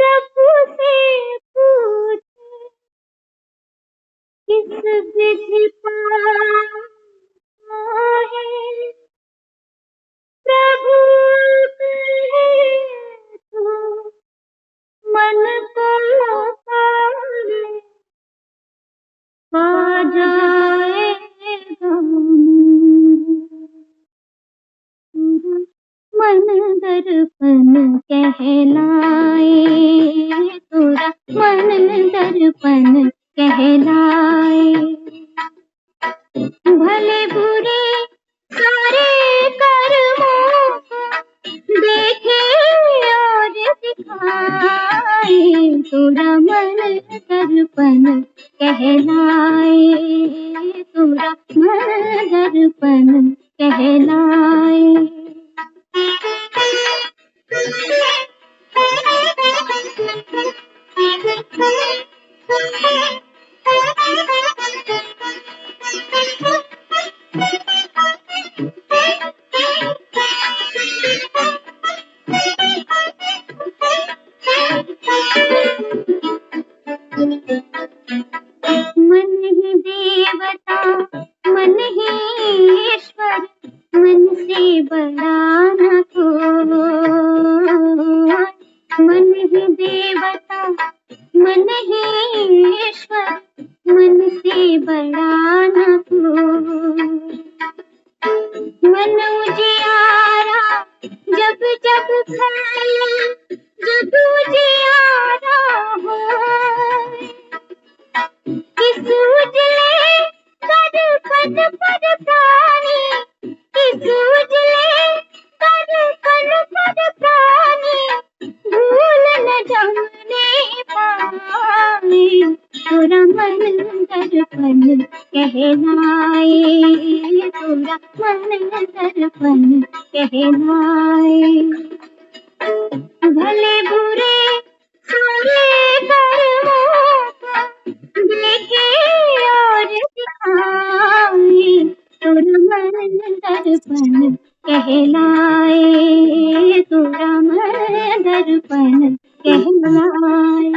प्रभु से पूछे किस विधि पाना है। प्रभु कहे तो मन को पाले पा जाएगा। मन दर्पण कहलाए, तेरा मन दर्पण कहलाए। भले बुरे सारे कर्मों को देखे और दिखाए, तेरा मन दर्पण कहलाए, तेरा मन दर्पण कहलाए। मन ही देवता मन ही ईश्वर, मन से बड़ा न कोई। मन ही देवता मन ही ईश्वर, मन से बड़ा न कोई। मन उजियारा जब जब फैले, जब उजियारा हो, किस उजले दर्पण पर प्राणी, किस उजले दर्पण पर प्राणी भूल न जाने पाए। तेरा मन दर्पण कहलाए, तेरा मन दर्पण कहलाए। भले बुरे सारे कर्मों को देखे और दिखाए, तेरा मन दर्पण कहलाए, तेरा मन दर्पण कहलाए।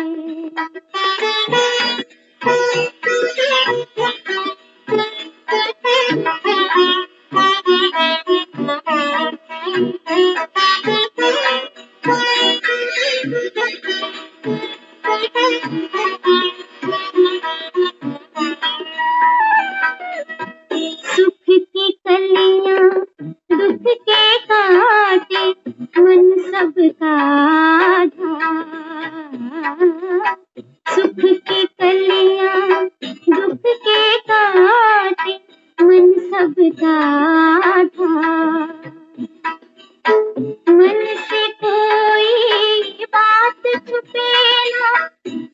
सुख की कलियां दुख के काटे, मन सबका आधा। सुख की कलियां दुख के काटे, मन सबका आधा। मन से कोई बात छुपे ना,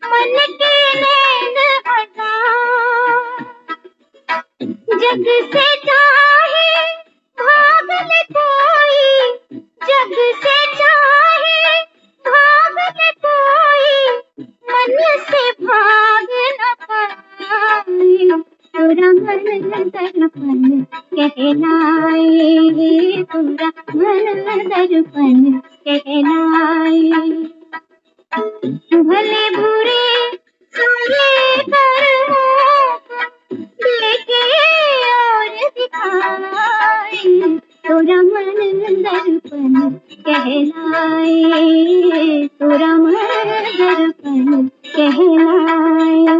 मन के नैन हजार। जग से चाहे भाग ले कोई, जग से चाहे भाग ले कोई, मन से भाग न पाए। तेरा मन दर्पण कहलाए, तेरा मन दर्पण कहलाए। भले बुरे सारे कर्मों को देखे और दिखाए, तेरा मन दर्पण कहलाए, तेरा मन दर्पण कहलाए।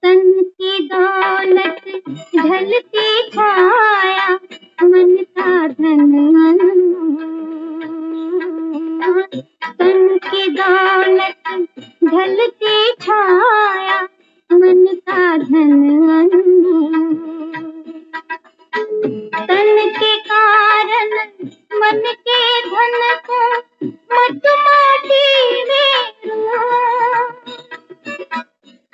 तन की दौलत ढलती छाया, मन का धन अनमोल। तन की दौलत ढलती छाया, मन का धन अनमोल। तन के कारण मन के धन को मत माटी में रो।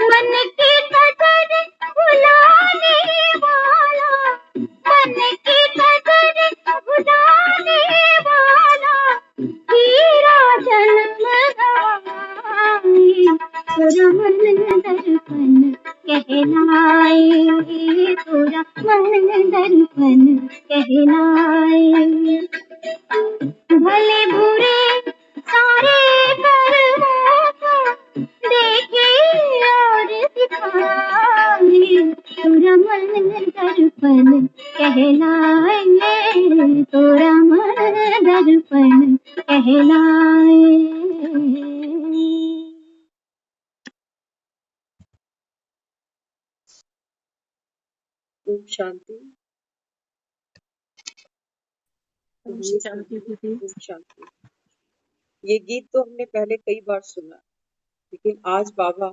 मन की कदर भुलाने वाला तोरा मन दर्पण कहलाए। भले बुरे सारे कर्मों को देखे और दिखाए, तोरा मन दर्पण कहलाए, तोरा मन दर्पण कहलाए। ओम शांति। ओम शांति दीदी। ओम शांति। ये गीत तो हमने पहले कई बार सुना, लेकिन आज बाबा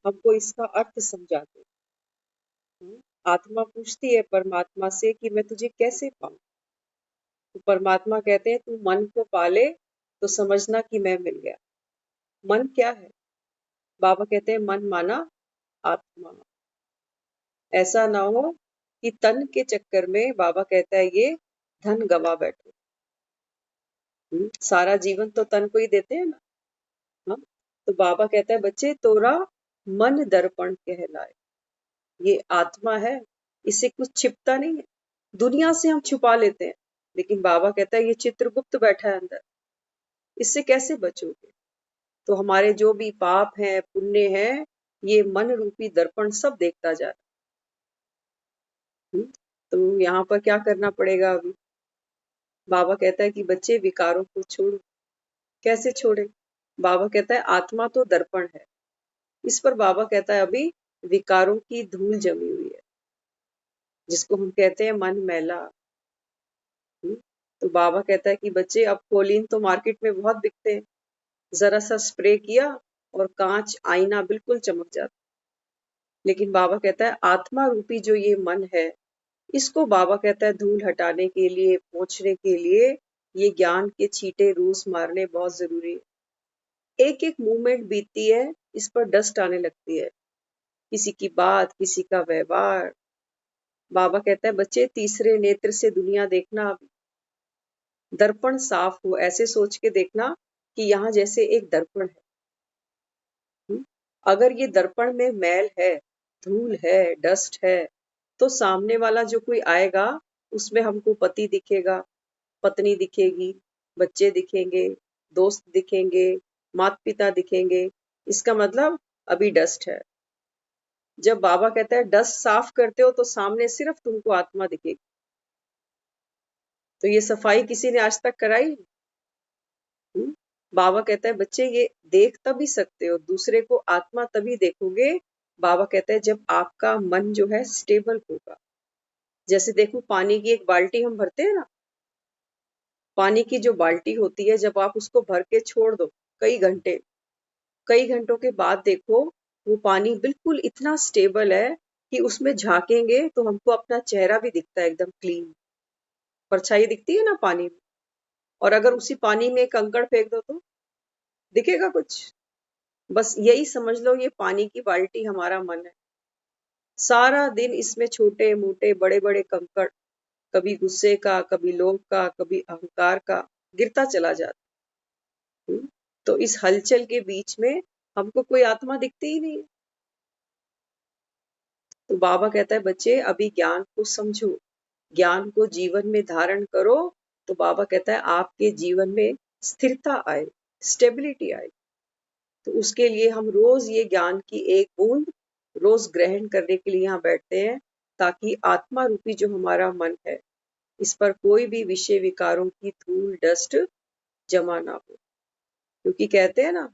हमको इसका अर्थ समझाते हैं। आत्मा पूछती है परमात्मा से कि मैं तुझे कैसे पाऊं। तो परमात्मा कहते हैं तू मन को पाले तो समझना कि मैं मिल गया। मन क्या है? बाबा कहते हैं मन माना आत्मा। ऐसा ना हो कि तन के चक्कर में बाबा कहता है ये धन गवा बैठो। सारा जीवन तो तन को ही देते हैं ना। हाँ? तो बाबा कहता है बच्चे तोरा मन दर्पण कहलाए। ये आत्मा है, इससे कुछ छिपता नहीं है। दुनिया से हम छुपा लेते हैं, लेकिन बाबा कहता है ये चित्रगुप्त बैठा है अंदर, इससे कैसे बचोगे? तो हमारे जो भी पाप हैं पुण्य हैं, ये मन रूपी दर्पण सब देखता जा रहा है। तो यहाँ पर क्या करना पड़ेगा अभी? बाबा कहता है कि बच्चे विकारों को छोड़ो। कैसे छोड़े? बाबा कहता है आत्मा तो दर्पण है। इस पर बाबा कहता है अभी विकारों की धूल जमी हुई है, जिसको हम कहते हैं मन मैला। तो बाबा कहता है कि बच्चे अब कोलिन तो मार्केट में बहुत बिकते हैं, जरा सा स्प्रे किया और कांच आईना बिल्कुल चमक जाता। लेकिन बाबा कहता है आत्मा रूपी जो ये मन है, इसको बाबा कहता है धूल हटाने के लिए, पोंछने के लिए ये ज्ञान के छींटे रूस मारने बहुत जरूरी है। एक एक मूवमेंट बीतती है, इस पर डस्ट आने लगती है, किसी की बात, किसी का व्यवहार। बाबा कहता है बच्चे तीसरे नेत्र से दुनिया देखना। अभी दर्पण साफ हो, ऐसे सोच के देखना कि यहाँ जैसे एक दर्पण है। अगर ये दर्पण में मैल है, धूल है, डस्ट है, तो सामने वाला जो कोई आएगा उसमें हमको पति दिखेगा, पत्नी दिखेगी, बच्चे दिखेंगे, दोस्त दिखेंगे, माता पिता दिखेंगे। इसका मतलब अभी डस्ट है। जब बाबा कहता है डस्ट साफ करते हो तो सामने सिर्फ तुमको आत्मा दिखेगी। तो ये सफाई किसी ने आज तक कराई? बाबा कहता है बच्चे ये देख तभी सकते हो, दूसरे को आत्मा तभी देखोगे। बाबा कहता है जब आपका मन जो है स्टेबल होगा। जैसे देखो पानी की एक बाल्टी हम भरते हैं ना, पानी की जो बाल्टी होती है जब आप उसको भर के छोड़ दो कई घंटों के बाद देखो वो पानी बिल्कुल इतना स्टेबल है कि उसमें झांकेंगे तो हमको अपना चेहरा भी दिखता है, एकदम क्लीन परछाई दिखती है ना पानी में। और अगर उसी पानी में कंकड़ फेंक दो तो दिखेगा कुछ? बस यही समझ लो ये पानी की बाल्टी हमारा मन है। सारा दिन इसमें छोटे मोटे बड़े बड़े कंकड़, कभी गुस्से का, कभी लोभ का, कभी अहंकार का, गिरता चला जाता। तो इस हलचल के बीच में हमको कोई आत्मा दिखती ही नहीं है। तो बाबा कहता है बच्चे अभी ज्ञान को समझो, ज्ञान को जीवन में धारण करो। तो बाबा कहता है आपके जीवन में स्थिरता आए, स्टेबिलिटी आए। तो उसके लिए हम रोज ये ज्ञान की एक बूंद रोज ग्रहण करने के लिए यहाँ बैठते हैं, ताकि आत्मा रूपी जो हमारा मन है इस पर कोई भी विषय विकारों की धूल डस्ट जमा ना हो। क्योंकि कहते हैं ना,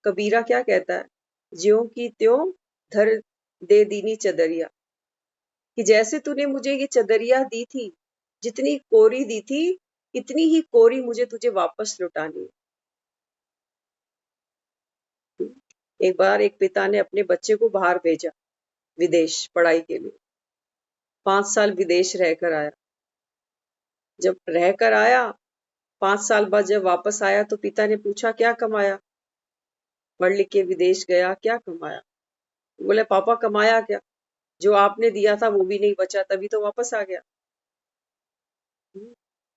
कबीरा क्या कहता है, ज्यों की त्यों धर दे दीनी चदरिया, कि जैसे तूने मुझे ये चदरिया दी थी, जितनी कोरी दी थी इतनी ही कोरी मुझे तुझे वापस लौटानी है। एक बार एक पिता ने अपने बच्चे को बाहर भेजा विदेश पढ़ाई के लिए। 5 साल विदेश रहकर आया। जब रहकर आया 5 साल बाद जब वापस आया तो पिता ने पूछा क्या कमाया? पढ़ लिख के विदेश गया, क्या कमाया? बोले पापा कमाया क्या, जो आपने दिया था वो भी नहीं बचा, तभी तो वापस आ गया।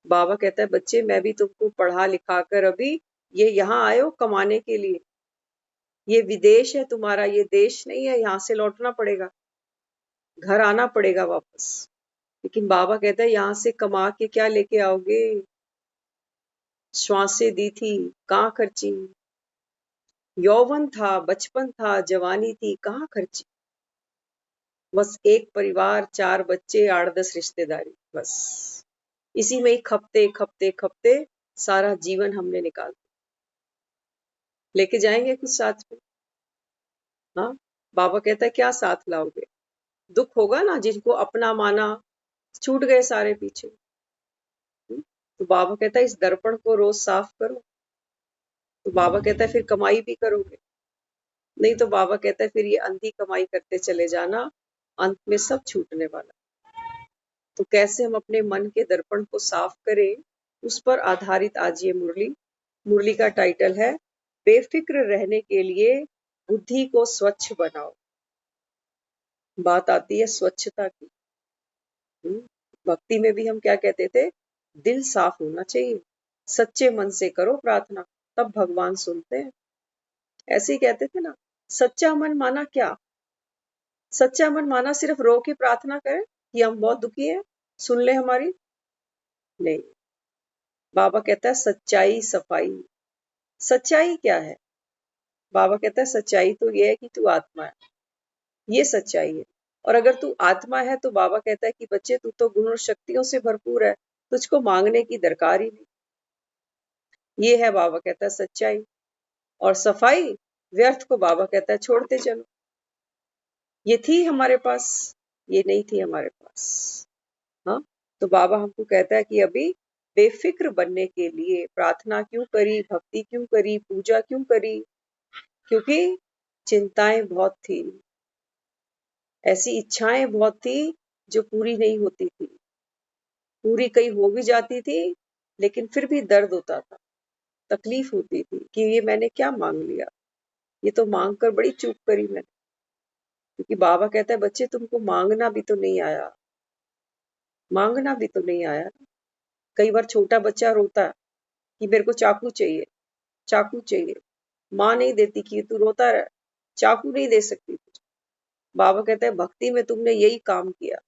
बाबा कहता है बच्चे मैं भी तुमको पढ़ा लिखा कर अभी ये यहाँ आए हो कमाने के लिए। ये विदेश है तुम्हारा, ये देश नहीं है, यहाँ से लौटना पड़ेगा। घर आना पड़ेगा वापस। लेकिन बाबा कहता है यहाँ से कमा के क्या लेके आओगे? श्वासें दी थी, कहाँ खर्ची? यौवन था, बचपन था, जवानी थी, कहाँ खर्ची? बस एक परिवार, 4 बच्चे, 8-10 रिश्तेदारी, बस इसी में ही खपते खपते खपते सारा जीवन हमने निकाल दिया। लेके जाएंगे कुछ साथ में? हाँ, बाबा कहता है क्या साथ लाओगे? दुख होगा ना, जिनको अपना माना छूट गए सारे पीछे। तो बाबा कहता है इस दर्पण को रोज साफ करो। तो बाबा कहता है फिर कमाई भी करोगे? नहीं, तो बाबा कहता है फिर ये अंधी कमाई करते चले जाना, अंत में सब छूटने वाला। तो कैसे हम अपने मन के दर्पण को साफ करें, उस पर आधारित आज ये मुरली। मुरली का टाइटल है बेफिक्र रहने के लिए बुद्धि को स्वच्छ बनाओ। बात आती है स्वच्छता की। भक्ति में भी हम क्या कहते थे? दिल साफ होना चाहिए, सच्चे मन से करो प्रार्थना, तब भगवान सुनते हैं। ऐसे ही कहते थे ना। सच्चा मन माना क्या? सच्चा मन माना सिर्फ रो के प्रार्थना करें कि हम बहुत दुखी हैं, सुन ले हमारी? नहीं, बाबा कहता है सच्चाई सफाई। सच्चाई क्या है? बाबा कहता है सच्चाई तो ये है कि तू आत्मा है, ये सच्चाई है। और अगर तू आत्मा है तो बाबा कहता है कि बच्चे तू तो गुण और शक्तियों से भरपूर है, तुझको मांगने की दरकार ही नहीं। ये है बाबा कहता है सच्चाई। और सफाई, व्यर्थ को बाबा कहता है छोड़ते चलो। ये थी हमारे पास, ये नहीं थी हमारे पास। हाँ, तो बाबा हमको कहता है कि अभी बेफिक्र बनने के लिए प्रार्थना क्यों करी, भक्ति क्यों करी, पूजा क्यों करी? क्योंकि चिंताएं बहुत थी, ऐसी इच्छाएं बहुत थी जो पूरी नहीं होती थी। पूरी कई हो भी जाती थी, लेकिन फिर भी दर्द होता था, तकलीफ होती थी कि ये मैंने क्या मांग लिया, ये तो मांग कर बड़ी चूक करी मैंने। क्योंकि बाबा कहता है बच्चे तुमको मांगना भी तो नहीं आया, मांगना भी तो नहीं आया। कई बार छोटा बच्चा रोता है कि मेरे को चाकू चाहिए, चाकू चाहिए। माँ नहीं देती कि तू रोता रह, चाकू नहीं दे सकती तुझे। बाबा कहता है भक्ति में तुमने यही काम किया,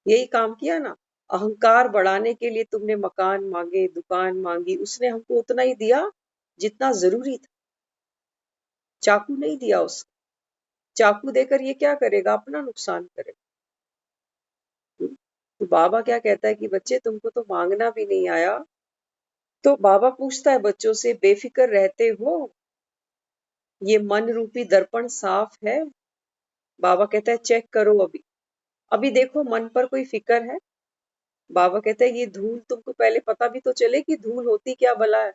यही काम किया ना। अहंकार बढ़ाने के लिए तुमने मकान मांगे, दुकान मांगी, उसने हमको उतना ही दिया जितना जरूरी था। चाकू नहीं दिया उसको। चाकू देकर ये क्या करेगा? अपना नुकसान करेगा। तो बाबा क्या कहता है कि बच्चे तुमको तो मांगना भी नहीं आया। तो बाबा पूछता है बच्चों से बेफिक्र रहते हो? ये मन रूपी दर्पण साफ है? बाबा कहता है चेक करो अभी, अभी देखो मन पर कोई फिक्र है? बाबा कहता है ये धूल तुमको पहले पता भी तो चले कि धूल होती क्या भला है।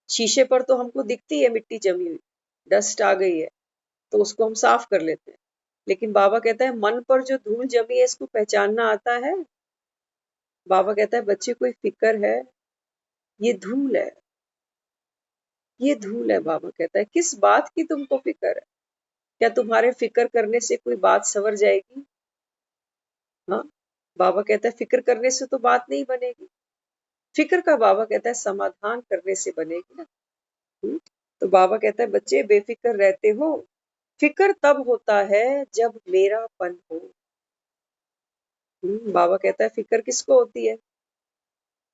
शीशे पर तो हमको दिखती है मिट्टी जमी हुई, डस्ट आ गई है, तो उसको हम साफ कर लेते हैं। लेकिन बाबा कहता है मन पर जो धूल जमी है इसको पहचानना आता है? बाबा कहता है बच्चे कोई फिक्र है? ये धूल है, ये धूल है। बाबा कहता है किस बात की तुमको फिक्र है? क्या तुम्हारे फिक्र करने से कोई बात संवर जाएगी? हाँ, बाबा कहता है फिक्र करने से तो बात नहीं बनेगी। फिक्र का बाबा कहता है समाधान करने से बनेगी ना। तो बाबा कहता है बच्चे बेफिक्र रहते हो? फिक्र तब होता है जब मेरापन हो। बाबा कहता है फिक्र किसको होती है?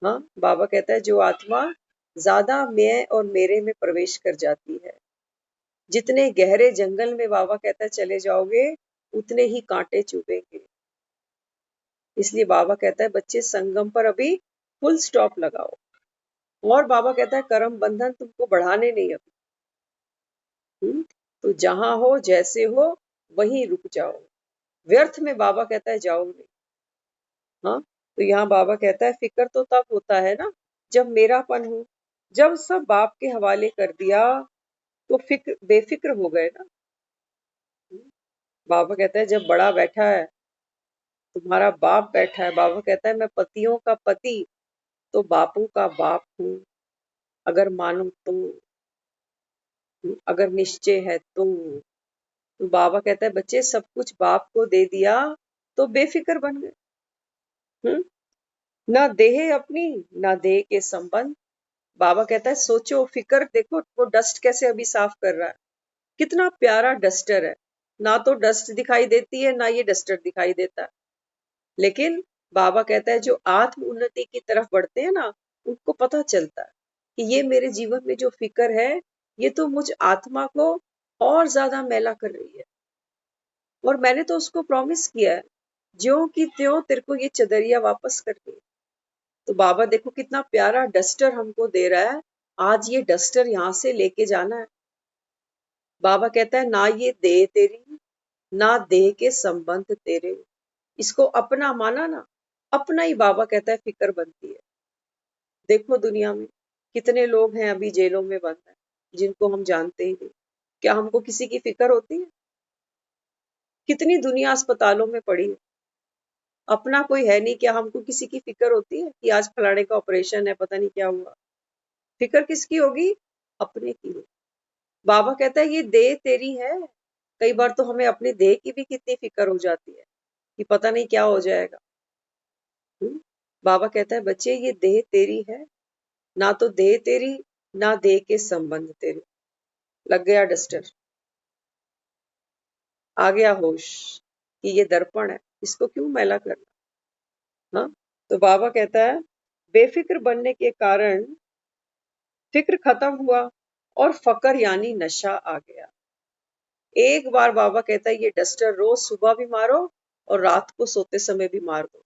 हाँ, बाबा कहता है जो आत्मा ज्यादा मैं और मेरे में प्रवेश कर जाती है। जितने गहरे जंगल में बाबा कहता है चले जाओगे, उतने ही कांटे चुभेंगे। इसलिए बाबा कहता है बच्चे संगम पर अभी फुल स्टॉप लगाओ। और बाबा कहता है कर्म बंधन तुमको बढ़ाने नहीं अभी। तो जहां हो जैसे हो वहीं रुक जाओ, व्यर्थ में बाबा कहता है जाओ नहीं। हाँ, तो यहाँ बाबा कहता है फिक्र तो तब होता है ना जब मेरापन हो। जब सब बाप के हवाले कर दिया तो फिक्र बेफिक्र हो गए ना। बाबा कहता है जब बड़ा बैठा है, तुम्हारा बाप बैठा है, बाबा कहता है मैं पतियों का पति तो बापों का बाप हूँ, अगर मानो तो, अगर निश्चय है तो बाबा कहता है बच्चे सब कुछ बाप को दे दिया तो बेफिक्र बन गए। ना देह अपनी, ना देह के संबंध। बाबा कहता है सोचो, फिक्र देखो वो डस्ट कैसे अभी साफ कर रहा है, कितना प्यारा डस्टर है। ना तो डस्ट दिखाई देती है, ना ये डस्टर दिखाई देता है। लेकिन बाबा कहता है जो आत्म उन्नति की तरफ बढ़ते हैं ना, उनको पता चलता है कि ये मेरे जीवन में जो फिक्र है, ये तो मुझ आत्मा को और ज्यादा मैला कर रही है। और मैंने तो उसको प्रॉमिस किया है, ज्यों की त्यों तेरे को ये चदरिया वापस करनी है। तो बाबा देखो कितना प्यारा डस्टर हमको दे रहा है। आज ये डस्टर यहाँ से लेके जाना है। बाबा कहता है ना ये देह तेरी, ना देह के संबंध तेरे। इसको अपना माना ना, अपना ही बाबा कहता है फिक्र बनती है। देखो दुनिया में कितने लोग हैं अभी जेलों में बंद हैं, जिनको हम जानते ही नहीं। क्या हमको किसी की फिक्र होती है? कितनी दुनिया अस्पतालों में पड़ी है, अपना कोई है नहीं। क्या हमको किसी की फिक्र होती है कि आज फलाने का ऑपरेशन है, पता नहीं क्या हुआ? फिक्र किसकी होगी? अपने की होगी। बाबा कहता है ये देह तेरी है। कई बार तो हमें अपने देह की भी कितनी फिक्र हो जाती है कि पता नहीं क्या हो जाएगा। बाबा कहता है बच्चे ये देह तेरी है, ना तो देह तेरी, ना देह के संबंध तेरे। लग गया डस्टर, आ गया होश कि ये दर्पण है, इसको क्यों मैला करना। हाँ, तो बाबा कहता है बेफिक्र बनने के कारण फिक्र खत्म हुआ और फकर यानी नशा आ गया। एक बार बाबा कहता है ये डस्टर रोज सुबह भी मारो और रात को सोते समय भी मार दो।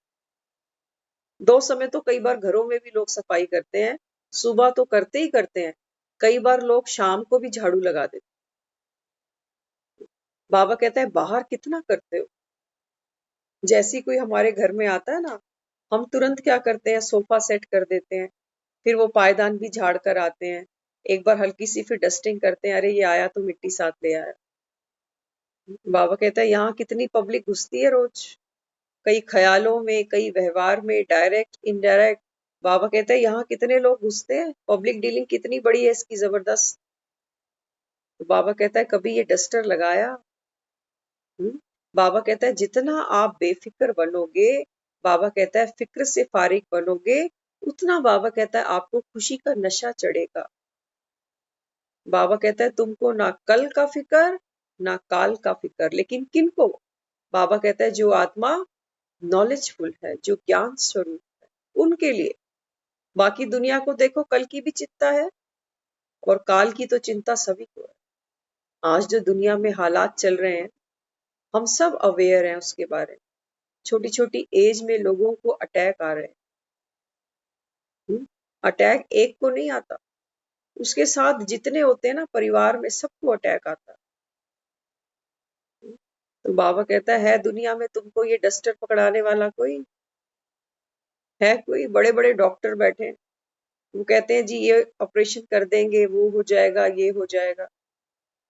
दो समय तो कई बार घरों में भी लोग सफाई करते हैं, सुबह तो करते ही करते हैं, कई बार लोग शाम को भी झाड़ू लगा देते। बाबा कहता है बाहर कितना करते हो। जैसी कोई हमारे घर में आता है ना, हम तुरंत क्या करते हैं, सोफा सेट कर देते हैं, फिर वो पायदान भी झाड़ कर आते हैं, एक बार हल्की सी फिर डस्टिंग करते हैं, अरे ये आया तो मिट्टी साथ ले आया। बाबा कहता है यहाँ कितनी पब्लिक घुसती है रोज, कई ख्यालों में, कई व्यवहार में, डायरेक्ट इनडायरेक्ट। बाबा कहता है यहाँ कितने लोग घुसते हैं, पब्लिक डीलिंग कितनी बड़ी है इसकी, जबरदस्त। तो बाबा कहता है कभी ये डस्टर लगाया? बाबा कहता है जितना आप बेफिक्र बनोगे, बाबा कहता है फिक्र से फारिग बनोगे, उतना बाबा कहता है आपको खुशी का नशा चढ़ेगा। बाबा कहता है तुमको ना कल का फिक्र, ना काल का फिक्र, लेकिन किनको? बाबा कहता है जो आत्मा नॉलेजफुल है, जो ज्ञान स्वरूप है, उनके लिए। बाकी दुनिया को देखो, कल की भी चिंता है और काल की तो चिंता सभी को है। आज जो दुनिया में हालात चल रहे हैं, हम सब अवेयर हैं उसके बारे में। छोटी छोटी एज में लोगों को अटैक आ रहे हैं। अटैक एक को नहीं आता, उसके साथ जितने होते हैं ना परिवार में, सबको अटैक आता है। तो बाबा कहता है दुनिया में तुमको ये डस्टर पकड़ाने वाला कोई है? कोई बड़े बड़े डॉक्टर बैठे हैं, वो कहते हैं जी ये ऑपरेशन कर देंगे, वो हो जाएगा, ये हो जाएगा।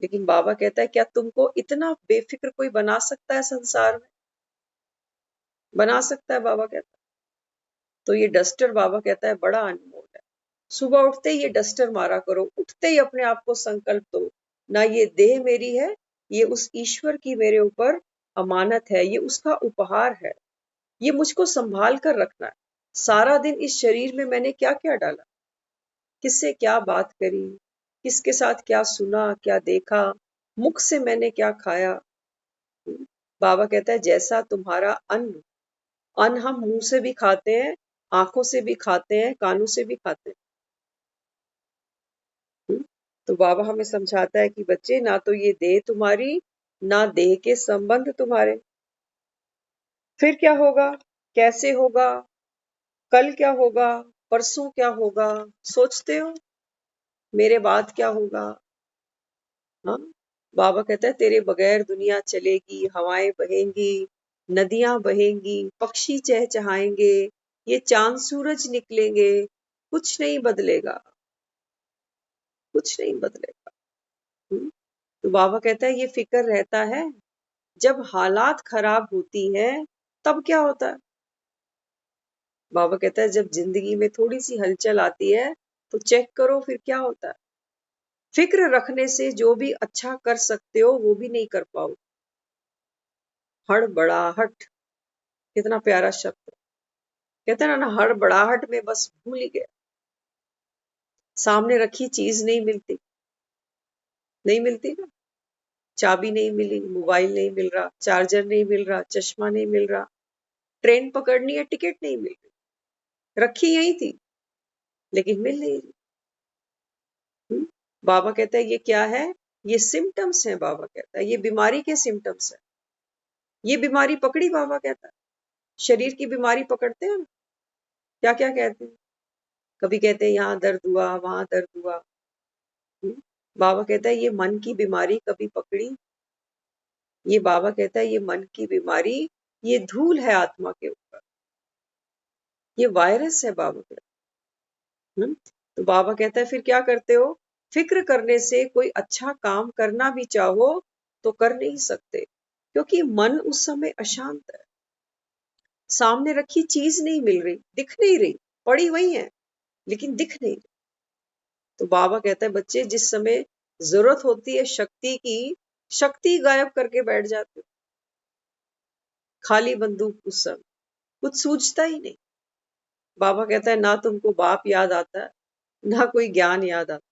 लेकिन बाबा कहता है क्या तुमको इतना बेफिक्र कोई बना सकता है संसार में? बना सकता है बाबा कहता है। तो ये डस्टर बाबा कहता है बड़ा अनमोल है। सुबह उठते ही ये डस्टर मारा करो, उठते ही अपने आप को संकल्प दो, ना ये देह मेरी है, ये उस ईश्वर की मेरे ऊपर अमानत है, ये उसका उपहार है, ये मुझको संभाल कर रखना है। सारा दिन इस शरीर में मैंने क्या क्या डाला, किससे क्या बात करी, किसके साथ क्या सुना, क्या देखा, मुख से मैंने क्या खाया। बाबा कहता है जैसा तुम्हारा अन्न, अन्न हम मुंह से भी खाते हैं, आंखों से भी खाते हैं, कानों से भी खाते हैं। तो बाबा हमें समझाता है कि बच्चे ना तो ये देह तुम्हारी, ना देह के संबंध तुम्हारे। फिर क्या होगा, कैसे होगा, कल क्या होगा, परसों क्या होगा, सोचते हो? मेरे बाद क्या होगा? हाँ, बाबा कहता है तेरे बगैर दुनिया चलेगी, हवाएं बहेंगी, नदियां बहेंगी, पक्षी चहचहाएंगे, ये चांद सूरज निकलेंगे, कुछ नहीं बदलेगा, कुछ नहीं बदलेगा। तो बाबा कहता है ये फिक्र रहता है, जब हालात खराब होती है तब क्या होता है? बाबा कहता है जब जिंदगी में थोड़ी सी हलचल आती है तो चेक करो फिर क्या होता है। फिक्र रखने से जो भी अच्छा कर सकते हो वो भी नहीं कर पाओ। हड़बड़ाहट, कितना प्यारा शब्द है। कहते हैं ना हड़बड़ाहट में बस भूल ही गया, सामने रखी चीज नहीं मिलती, नहीं मिलती ना। चाबी नहीं मिली, मोबाइल नहीं मिल रहा, चार्जर नहीं मिल रहा, चश्मा नहीं मिल रहा, ट्रेन पकड़नी है, टिकट नहीं मिल रही, रखी यही थी लेकिन मिल नहीं रही। बाबा कहता है ये क्या है? ये सिम्टम्स हैं। बाबा कहता है ये बीमारी के सिम्टम्स है। ये बीमारी पकड़ी, बाबा कहता है। शरीर की बीमारी पकड़ते हैं ना, क्या क्या कहते हैं? कभी कहते हैं यहाँ दर्द हुआ, वहां दर्द हुआ। बाबा कहता है ये मन की बीमारी कभी पकड़ी? ये बाबा कहता है ये मन की बीमारी, ये धूल है आत्मा के ऊपर, ये वायरस है। बाबा कहता है। तो बाबा कहता है फिर क्या करते हो? फिक्र करने से कोई अच्छा काम करना भी चाहो तो कर नहीं सकते, क्योंकि मन उस समय अशांत है। सामने रखी चीज नहीं मिल रही, दिख नहीं रही, पड़ी वही है लेकिन दिख नहीं रही। तो बाबा कहता है बच्चे जिस समय जरूरत होती है शक्ति की, शक्ति गायब करके बैठ जाते हो। खाली बंदूक उस समय, कुछ सूझता ही नहीं। बाबा कहता है ना तुमको बाप याद आता है, ना कोई ज्ञान याद आता।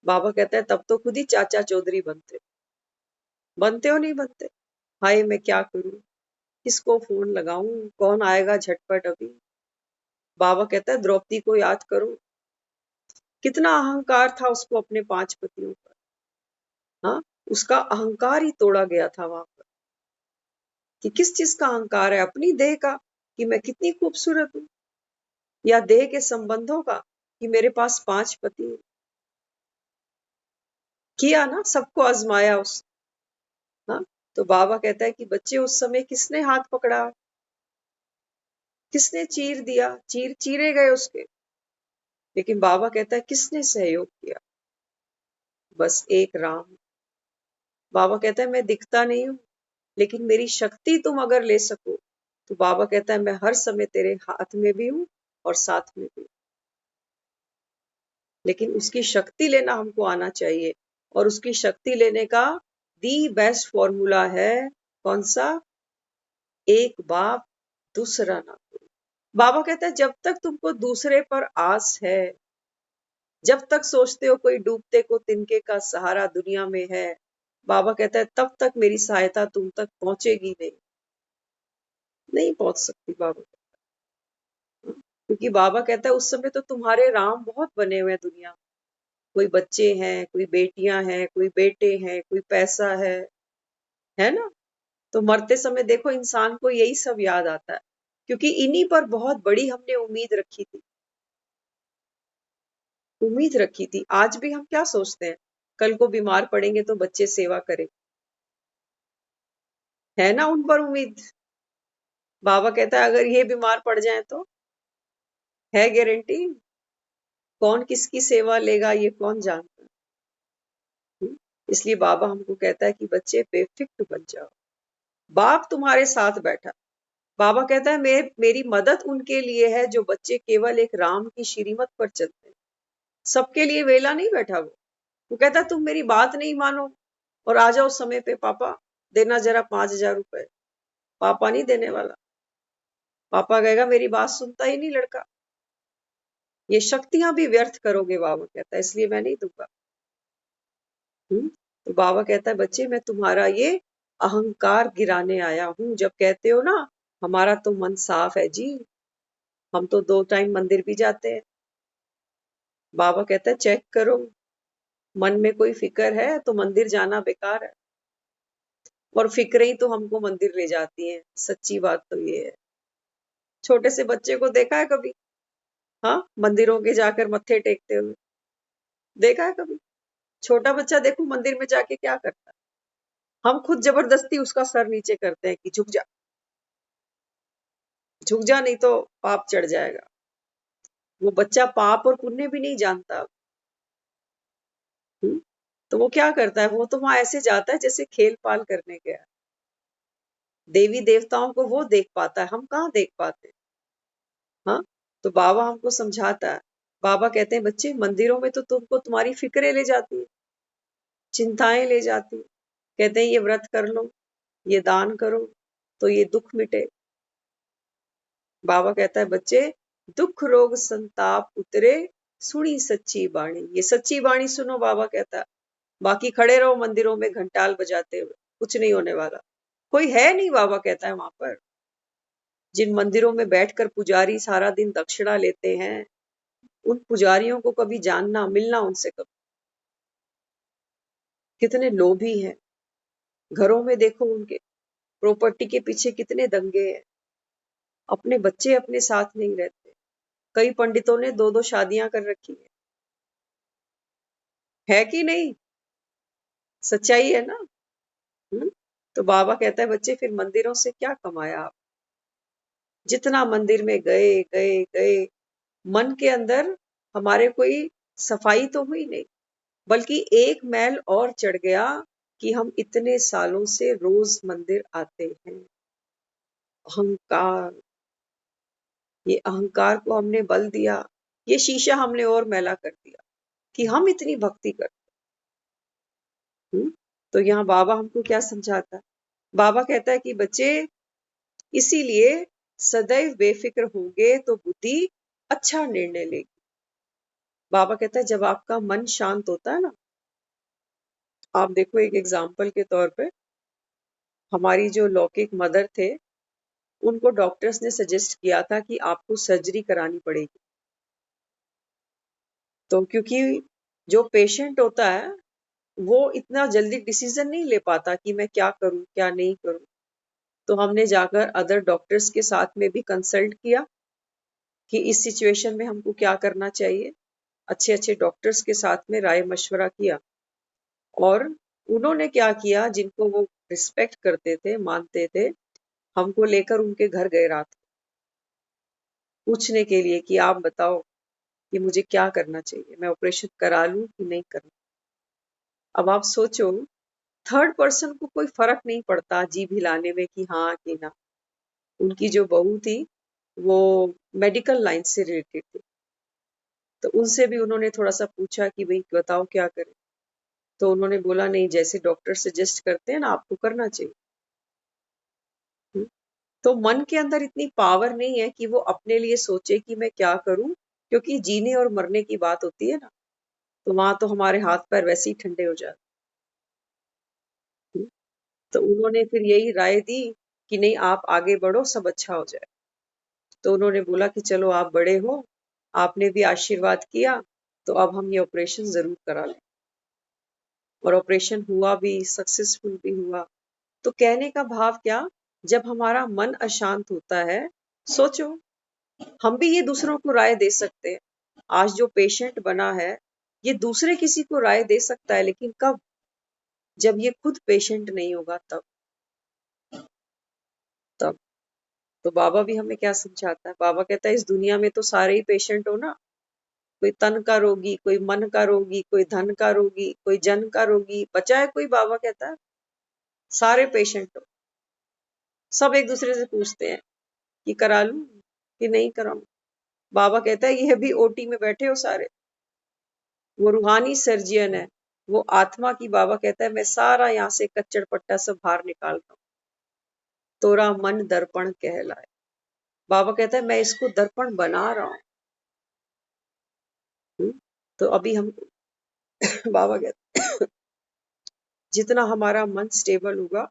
बाबा कहता है तब तो खुद ही चाचा चौधरी बनते हो नहीं बनते। हाय मैं क्या करूं, किसको फोन लगाऊं, कौन आएगा झटपट अभी। बाबा कहता है द्रौपदी को याद करो, कितना अहंकार था उसको अपने 5 पतियों पर। हाँ, उसका अहंकार ही तोड़ा गया था वहां पर। कि किस चीज का अहंकार है? अपनी देह का कि मैं कितनी खूबसूरत हूं, या देह के संबंधों का कि मेरे पास 5 पति हैं। किया ना, सबको आजमाया उस। हाँ, तो बाबा कहता है कि बच्चे उस समय किसने हाथ पकड़ा, किसने चीर दिया, चीरे गए उसके। लेकिन बाबा कहता है किसने सहयोग किया? बस एक राम। बाबा कहता है मैं दिखता नहीं हूं, लेकिन मेरी शक्ति तुम अगर ले सको तो बाबा कहता है मैं हर समय तेरे हाथ में भी हूं और साथ में भी हूं। लेकिन उसकी शक्ति लेना हमको आना चाहिए, और उसकी शक्ति लेने का दी बेस्ट फॉर्मूला है कौन सा? एक बाप दूसरा ना कोई। बाबा कहता है जब तक तुमको दूसरे पर आस है, जब तक सोचते हो कोई डूबते को तिनके का सहारा दुनिया में है, बाबा कहता है तब तक मेरी सहायता तुम तक पहुंचेगी नहीं, नहीं पहुंच सकती। बाबा कहता है क्योंकि बाबा कहता है उस समय तो तुम्हारे राम बहुत बने हुए हैं दुनिया में। कोई बच्चे हैं, कोई बेटियां हैं, कोई बेटे हैं, कोई पैसा है ना। तो मरते समय देखो इंसान को यही सब याद आता है, क्योंकि इन्हीं पर बहुत बड़ी हमने उम्मीद रखी थी। उम्मीद रखी थी। आज भी हम क्या सोचते हैं? कल को बीमार पड़ेंगे तो बच्चे सेवा करें, है ना उन पर उम्मीद। बाबा कहता है अगर ये बीमार पड़ जाए तो है गारंटी, कौन किसकी सेवा लेगा ये कौन जानता है। इसलिए बाबा हमको कहता है कि बच्चे बेफिक्र बन जाओ, बाप तुम्हारे साथ बैठा। बाबा कहता है मेरी मदद उनके लिए है जो बच्चे केवल एक राम की श्रीमत पर चलते हैं। सबके लिए वेला नहीं बैठा वो कहता है तुम मेरी बात नहीं मानो और आ जाओ समय पे, पापा देना जरा 5,000 रुपए। पापा नहीं देने वाला। पापा कहेगा मेरी बात सुनता ही नहीं लड़का, ये शक्तियां भी व्यर्थ करोगे, बाबा कहता है, इसलिए मैं नहीं दूंगा। तो बाबा कहता है बच्चे मैं तुम्हारा ये अहंकार गिराने आया हूं। जब कहते हो ना हमारा तो मन साफ है जी, हम तो 2 टाइम मंदिर भी जाते हैं। बाबा कहता है चेक करो, मन में कोई फिक्र है तो मंदिर जाना बेकार है, और फिक्रें ही तो हमको मंदिर ले जाती हैं। सच्ची बात तो ये है। छोटे से बच्चे को देखा है कभी? हाँ, मंदिरों के जाकर मत्थे टेकते हुए देखा है कभी? छोटा बच्चा देखो मंदिर में जाके क्या करता है? हम खुद जबरदस्ती उसका सर नीचे करते हैं कि झुक जा, झुक जा नहीं तो पाप चढ़ जाएगा। वो बच्चा पाप और पुण्य भी नहीं जानता। हम्म, तो वो क्या करता है? वो तो वहां ऐसे जाता है जैसे खेल पाल करने गया। देवी देवताओं को वो देख पाता है, हम कहाँ देख पाते। हाँ, तो बाबा हमको समझाता है। बाबा कहते हैं बच्चे मंदिरों में तो तुमको तुम्हारी फिक्रें ले जाती है, चिंताएं ले जाती है। कहते हैं ये व्रत कर लो, ये दान करो तो ये दुख मिटे। बाबा कहता है बच्चे दुख रोग संताप उतरे, सुनी सच्ची बाणी। ये सच्ची बाणी सुनो, बाबा कहता है बाकी खड़े रहो मंदिरों में घंटाल बजाते हुए, कुछ नहीं होने वाला। कोई है नहीं, बाबा कहता है वहां पर। जिन मंदिरों में बैठकर पुजारी सारा दिन दक्षिणा लेते हैं, उन पुजारियों को कभी जानना, मिलना उनसे कभी। कितने लोभी हैं। घरों में देखो उनके प्रॉपर्टी के पीछे कितने दंगे हैं। अपने बच्चे अपने साथ नहीं रहते। कई पंडितों ने 2-2 शादियां कर रखी है कि नहीं? सच्चाई है ना? तो बाबा कहता है बच्चे फिर मंदिरों से क्या कमाया आप? जितना मंदिर में गए गए गए, मन के अंदर हमारे कोई सफाई तो हुई नहीं, बल्कि एक मैल और चढ़ गया कि हम इतने सालों से रोज मंदिर आते हैं। अहंकार, ये अहंकार को हमने बल दिया, ये शीशा हमने और मैला कर दिया कि हम इतनी भक्ति करते। तो यहाँ बाबा हमको क्या समझाता है? बाबा कहता है कि बच्चे इसीलिए सदैव बेफिक्र होंगे तो बुद्धि अच्छा निर्णय लेगी। बाबा कहता है जब आपका मन शांत होता है ना, आप देखो एक एग्जाम्पल के तौर पे, हमारी जो लौकिक मदर थे, उनको डॉक्टर्स ने सजेस्ट किया था कि आपको सर्जरी करानी पड़ेगी। तो क्योंकि जो पेशेंट होता है वो इतना जल्दी डिसीजन नहीं ले पाता कि मैं क्या करूं क्या नहीं करूं, तो हमने जाकर अदर डॉक्टर्स के साथ में भी कंसल्ट किया कि इस सिचुएशन में हमको क्या करना चाहिए। अच्छे अच्छे डॉक्टर्स के साथ में राय मशवरा किया, और उन्होंने क्या किया, जिनको वो रिस्पेक्ट करते थे, मानते थे, हमको लेकर उनके घर गए रात को, पूछने के लिए कि आप बताओ कि मुझे क्या करना चाहिए, मैं ऑपरेशन करा लूं कि नहीं करना। अब आप सोचो, थर्ड पर्सन को कोई फर्क नहीं पड़ता जीभ हिलाने में कि हाँ कि ना। उनकी जो बहू थी वो मेडिकल लाइन से रिलेटेड थी, तो उनसे भी उन्होंने थोड़ा सा पूछा कि भाई बताओ क्या करें। तो उन्होंने बोला नहीं, जैसे डॉक्टर सजेस्ट करते हैं ना आपको करना चाहिए। हम्म, तो मन के अंदर इतनी पावर नहीं है कि वो अपने लिए सोचे कि मैं क्या करूं, क्योंकि जीने और मरने की बात होती है ना, तो वहां तो हमारे हाथ पैर वैसे ही ठंडे हो जाते हैं। तो उन्होंने फिर यही राय दी कि नहीं आप आगे बढ़ो, सब अच्छा हो जाए। तो उन्होंने बोला कि चलो आप बड़े हो, आपने भी आशीर्वाद किया, तो अब हम ये ऑपरेशन जरूर करा लें। और ऑपरेशन हुआ भी, सक्सेसफुल भी हुआ। तो कहने का भाव क्या, जब हमारा मन अशांत होता है, सोचो हम भी ये दूसरों को राय दे सकते हैं। आज जो पेशेंट बना है ये दूसरे किसी को राय दे सकता है, लेकिन कब? जब ये खुद पेशेंट नहीं होगा तब। तो बाबा भी हमें क्या समझाता है? बाबा कहता है इस दुनिया में तो सारे ही पेशेंट हो ना। कोई तन का रोगी, कोई मन का रोगी, कोई धन का रोगी, कोई जन का रोगी, बचा है कोई? बाबा कहता है सारे पेशेंट हो। सब एक दूसरे से पूछते हैं कि करा लूं कि नहीं कराऊं। बाबा कहता है ये भी ओटी में बैठे हो सारे। वो रूहानी सर्जियन है, वो आत्मा की। बाबा कहता है मैं सारा यहाँ से कच्चड़ पट्टा सब बाहर निकाल रहा हूं। तोरा मन दर्पण कहलाए। बाबा कहता है मैं इसको दर्पण बना रहा हूँ। तो अभी हम बाबा कहता है जितना हमारा मन स्टेबल होगा,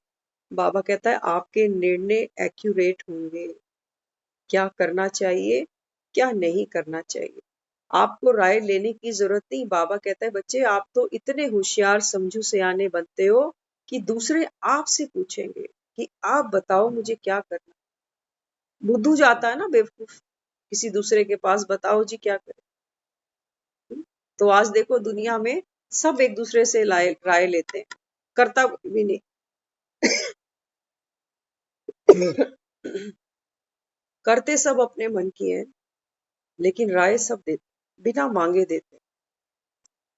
बाबा कहता है आपके निर्णय एक्यूरेट होंगे। क्या करना चाहिए, क्या नहीं करना चाहिए, आपको राय लेने की जरूरत नहीं। बाबा कहता है बच्चे आप तो इतने होशियार समझू सियाने बनते हो कि दूसरे आपसे पूछेंगे कि आप बताओ मुझे क्या करना। बुद्धू जाता है ना बेवकूफ, किसी दूसरे के पास, बताओ जी क्या करें। तो आज देखो दुनिया में सब एक दूसरे से राय लेते हैं, करता कोई भी नहीं। करते सब अपने मन की है, लेकिन राय सब देते, बिना मांगे देते।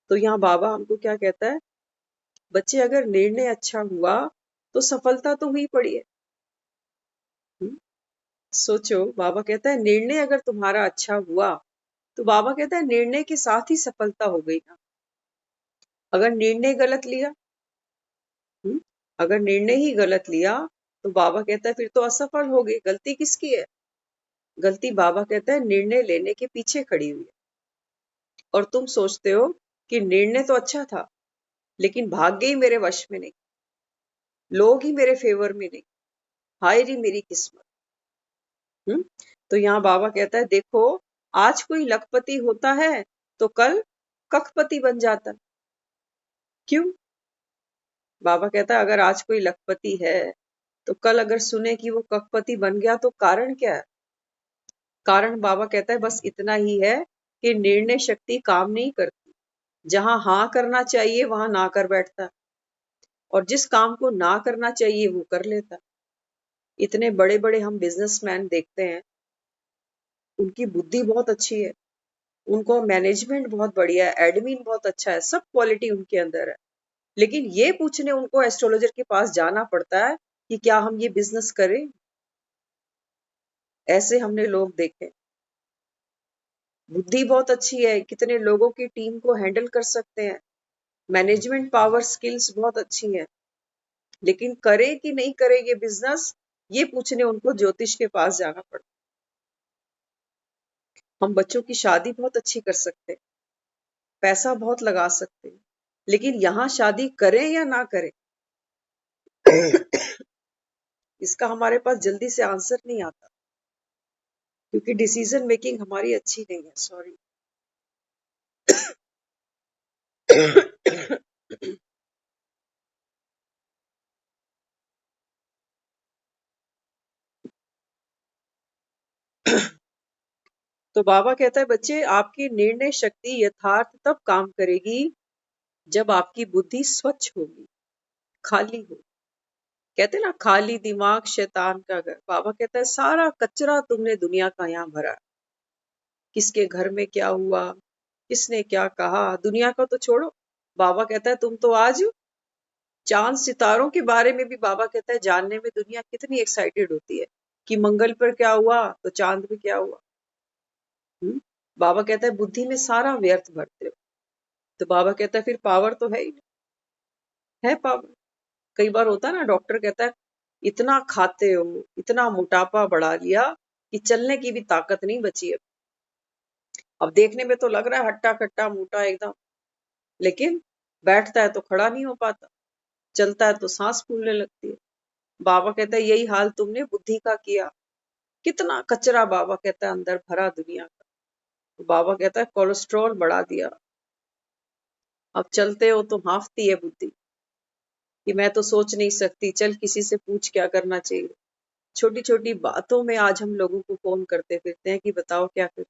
तो यहाँ बाबा हमको क्या कहता है, बच्चे अगर निर्णय अच्छा हुआ तो सफलता तो हुई पड़ी है। हम्म, सोचो, बाबा कहता है निर्णय अगर तुम्हारा अच्छा हुआ, तो बाबा कहता है निर्णय के साथ ही सफलता हो गई ना। अगर निर्णय गलत लिया, हम्म, अगर निर्णय ही गलत लिया, तो बाबा कहता है फिर तो असफल हो गई। गलती किसकी है? गलती बाबा कहता है निर्णय लेने के पीछे खड़ी हुई है। और तुम सोचते हो कि निर्णय तो अच्छा था, लेकिन भाग्य ही मेरे वश में नहीं, लोग ही मेरे फेवर में नहीं, हाय री मेरी किस्मत। तो यहाँ बाबा कहता है देखो, आज कोई लखपति होता है तो कल कखपति बन जाता है। क्यों? बाबा कहता है अगर आज कोई लखपति है तो कल अगर सुने कि वो कखपति बन गया तो कारण क्या है? कारण बाबा कहता है बस इतना ही है कि निर्णय शक्ति काम नहीं करती। जहां हाँ करना चाहिए वहां ना कर बैठता, और जिस काम को ना करना चाहिए वो कर लेता। इतने बड़े बड़े हम बिजनेसमैन देखते हैं, उनकी बुद्धि बहुत अच्छी है, उनको मैनेजमेंट बहुत बढ़िया है, एडमिन बहुत अच्छा है, सब क्वालिटी उनके अंदर है, लेकिन ये पूछने उनको एस्ट्रोलॉजर के पास जाना पड़ता है कि क्या हम ये बिजनेस करें। ऐसे हमने लोग देखे। बुद्धि बहुत अच्छी है, कितने लोगों की टीम को हैंडल कर सकते हैं, मैनेजमेंट पावर स्किल्स बहुत अच्छी है, लेकिन करे कि नहीं करे ये बिजनेस, ये पूछने उनको ज्योतिष के पास जाना पड़ता। हम बच्चों की शादी बहुत अच्छी कर सकते हैं, पैसा बहुत लगा सकते हैं, लेकिन यहाँ शादी करें या ना करें इसका हमारे पास जल्दी से आंसर नहीं आता, क्योंकि डिसीजन मेकिंग हमारी अच्छी नहीं है। सॉरी। तो बाबा कहता है बच्चे, आपकी निर्णय शक्ति यथार्थ तब काम करेगी जब आपकी बुद्धि स्वच्छ होगी, खाली हो। कहते ना खाली दिमाग शैतान का घर। बाबा कहता है सारा कचरा तुमने दुनिया का यहाँ भरा, किसके घर में क्या हुआ, किसने क्या कहा, दुनिया का तो छोड़ो। बाबा कहता है तुम तो आज चांद सितारों के बारे में भी बाबा कहता है जानने में दुनिया कितनी एक्साइटेड होती है कि मंगल पर क्या हुआ तो चांद पे क्या हुआ। बाबा कहता है बुद्धि में सारा व्यर्थ भरते हो। तो बाबा कहता है फिर पावर तो है ही नहीं, है पावर। कई बार होता है ना, डॉक्टर कहता है इतना खाते हो, इतना मोटापा बढ़ा लिया कि चलने की भी ताकत नहीं बची है। अब देखने में तो लग रहा है हट्टा कट्टा मोटा एकदम, लेकिन बैठता है तो खड़ा नहीं हो पाता, चलता है तो सांस फूलने लगती है। बाबा कहता है यही हाल तुमने बुद्धि का किया। कितना कचरा बाबा कहता है अंदर भरा दुनिया का। तो बाबा कहता है कोलेस्ट्रॉल बढ़ा दिया। अब चलते हो तो हांफती है बुद्धि कि मैं तो सोच नहीं सकती, चल किसी से पूछ क्या करना चाहिए। छोटी छोटी बातों में आज हम लोगों को फोन करते फिरते हैं कि बताओ क्या करें,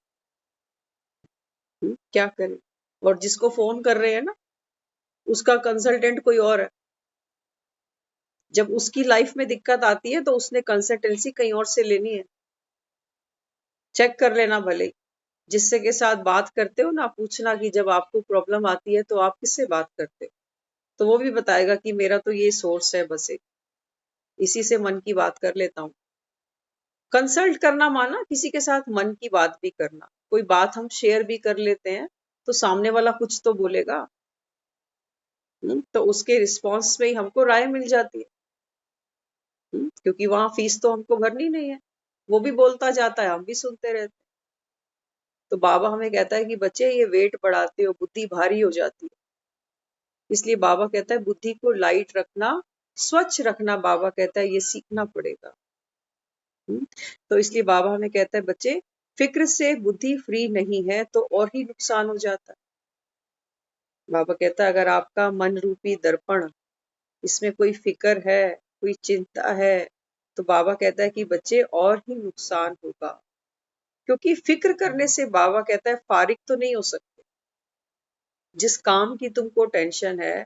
क्या करें। और जिसको फोन कर रहे हैं ना, उसका कंसल्टेंट कोई और है। जब उसकी लाइफ में दिक्कत आती है तो उसने कंसल्टेंसी कहीं और से लेनी है। चेक कर लेना भले ही। जिससे के साथ बात करते हो ना, पूछना कि जब आपको प्रॉब्लम आती है तो आप किससे बात करते हो, तो वो भी बताएगा कि मेरा तो ये सोर्स है, बस एक इसी से मन की बात कर लेता हूँ। कंसल्ट करना माना किसी के साथ मन की बात भी करना। कोई बात हम शेयर भी कर लेते हैं तो सामने वाला कुछ तो बोलेगा, तो उसके रिस्पॉन्स में ही हमको राय मिल जाती है। क्योंकि वहां फीस तो हमको भरनी नहीं है, वो भी बोलता जाता है, हम भी सुनते रहते हैं। तो बाबा हमें कहता है कि बच्चे ये वेट बढ़ाते हो, बुद्धि भारी हो जाती है। इसलिए बाबा कहता है बुद्धि को लाइट रखना, स्वच्छ रखना, बाबा कहता है ये सीखना पड़ेगा। तो इसलिए बाबा हमें कहता है बच्चे, फिक्र से बुद्धि फ्री नहीं है तो और ही नुकसान हो जाता है। बाबा कहता है अगर आपका मन रूपी दर्पण, इसमें कोई फिक्र है, कोई चिंता है, तो बाबा कहता है कि बच्चे और ही नुकसान होगा। क्योंकि फिक्र करने से बाबा कहता है फारिग तो नहीं हो सकते। जिस काम की तुमको टेंशन है,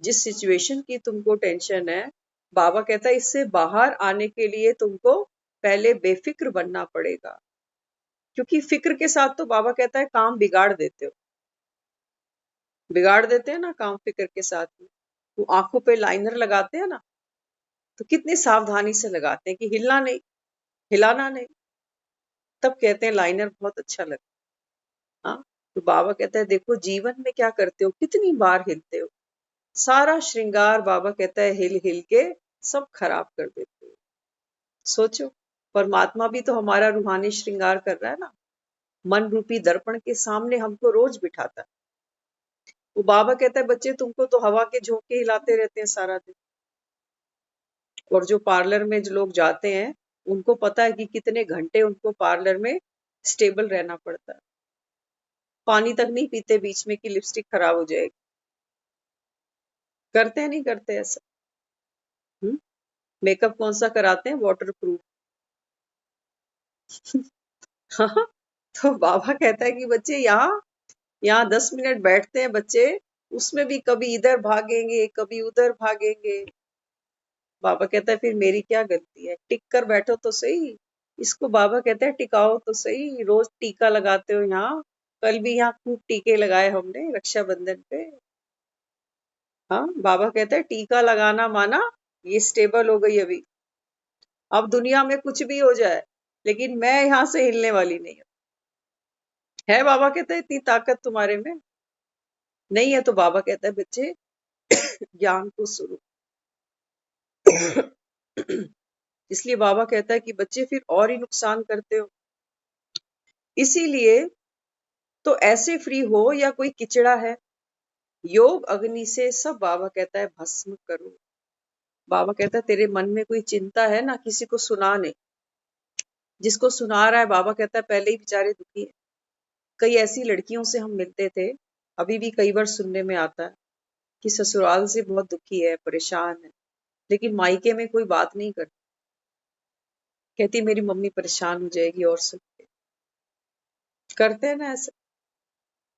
जिस सिचुएशन की तुमको टेंशन है, बाबा कहता है इससे बाहर आने के लिए तुमको पहले बेफिक्र बनना पड़ेगा। क्योंकि फिक्र के साथ तो बाबा कहता है काम बिगाड़ देते हो, बिगाड़ देते हैं ना काम फिक्र के साथ में। वो आंखों पे लाइनर लगाते हैं ना, तो कितनी सावधानी से लगाते हैं कि हिलना नहीं, हिलाना नहीं, तब कहते हैं लाइनर बहुत अच्छा लगता है। हाँ, तो बाबा कहता है देखो जीवन में क्या करते हो, कितनी बार हिलते हो, सारा श्रृंगार बाबा कहता है हिल हिल के सब खराब कर देते हो। सोचो, परमात्मा भी तो हमारा रूहानी श्रृंगार कर रहा है ना, मन रूपी दर्पण के सामने हमको रोज बिठाता है। वो बाबा कहता है बच्चे तुमको तो हवा के झोंके हिलाते रहते हैं सारा दिन। और जो पार्लर में जो लोग जाते हैं उनको पता है कि कितने घंटे उनको पार्लर में स्टेबल रहना पड़ता है। पानी तक नहीं पीते बीच में कि लिपस्टिक खराब हो जाएगी। करते हैं नहीं करते ऐसा? मेकअप कौन सा कराते हैं? Water proof. हाँ, तो बाबा कहता है कि बच्चे यहाँ यहाँ 10 मिनट बैठते हैं बच्चे, उसमें भी कभी इधर भागेंगे कभी उधर भागेंगे। बाबा कहता है फिर मेरी क्या गलती है? टिक कर बैठो तो सही। इसको बाबा कहते हैं टिकाओ तो सही। रोज टीका लगाते हो यहाँ, कल भी यहाँ खूब टीके लगाए हमने रक्षाबंधन पे। हाँ, बाबा कहते हैं टीका लगाना माना ये स्टेबल हो गई अभी। अब दुनिया में कुछ भी हो जाए लेकिन मैं यहाँ से हिलने वाली नहीं हूँ। है बाबा कहते हैं इतनी ताकत तुम्हारे में? नहीं है तो बाबा कहता है बच्चे ज्ञान को सुनो। इसलिए बाबा कहता है कि बच्चे फिर और ही नुकसान करते हो। इसीलिए तो ऐसे फ्री हो या कोई किचड़ा है, योग अग्नि से सब बाबा कहता है भस्म करो। बाबा कहता है तेरे मन में कोई चिंता है ना, किसी को सुना नहीं। जिसको सुना रहा है बाबा कहता है पहले ही बेचारे दुखी है। कई ऐसी लड़कियों से हम मिलते थे, अभी भी कई बार सुनने में आता है कि ससुराल से बहुत दुखी है, परेशान है, लेकिन मायके में कोई बात नहीं करती। कहती मेरी मम्मी परेशान हो जाएगी और सुन के। करते हैं ना ऐसा?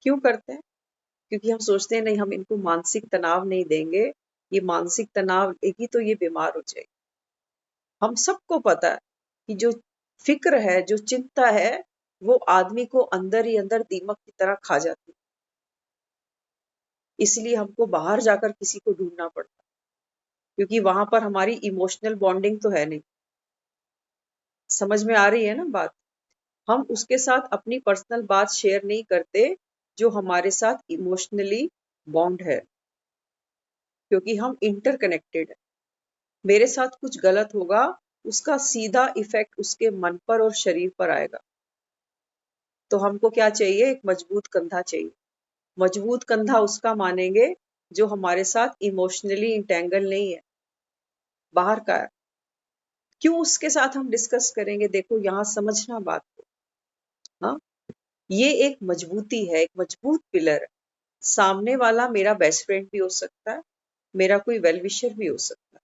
क्यों करते हैं? क्योंकि हम सोचते हैं नहीं हम इनको मानसिक तनाव नहीं देंगे, ये मानसिक तनाव देगी तो ये बीमार हो जाएगी। हम सबको पता है कि जो फिक्र है, जो चिंता है, वो आदमी को अंदर ही अंदर दीमक की तरह खा जाती है। इसलिए हमको बाहर जाकर किसी को ढूंढना पड़ता है, क्योंकि वहां पर हमारी इमोशनल बॉन्डिंग तो है नहीं। समझ में आ रही है ना बात? हम उसके साथ अपनी पर्सनल बात शेयर नहीं करते जो हमारे साथ इमोशनली बॉन्ड है, क्योंकि हम इंटरकनेक्टेड है। मेरे साथ कुछ गलत होगा, उसका सीधा इफेक्ट उसके मन पर और शरीर पर आएगा। तो हमको क्या चाहिए? एक मजबूत कंधा चाहिए। मजबूत कंधा उसका मानेंगे जो हमारे साथ इमोशनली इंटेंगल नहीं है, बाहर का है। क्यों उसके साथ हम डिस्कस करेंगे? देखो यहाँ समझना बात को। हाँ, ये एक मजबूती है, एक मजबूत पिलर है। सामने वाला मेरा बेस्ट फ्रेंड भी हो सकता है, मेरा कोई वेल विशर भी हो सकता है।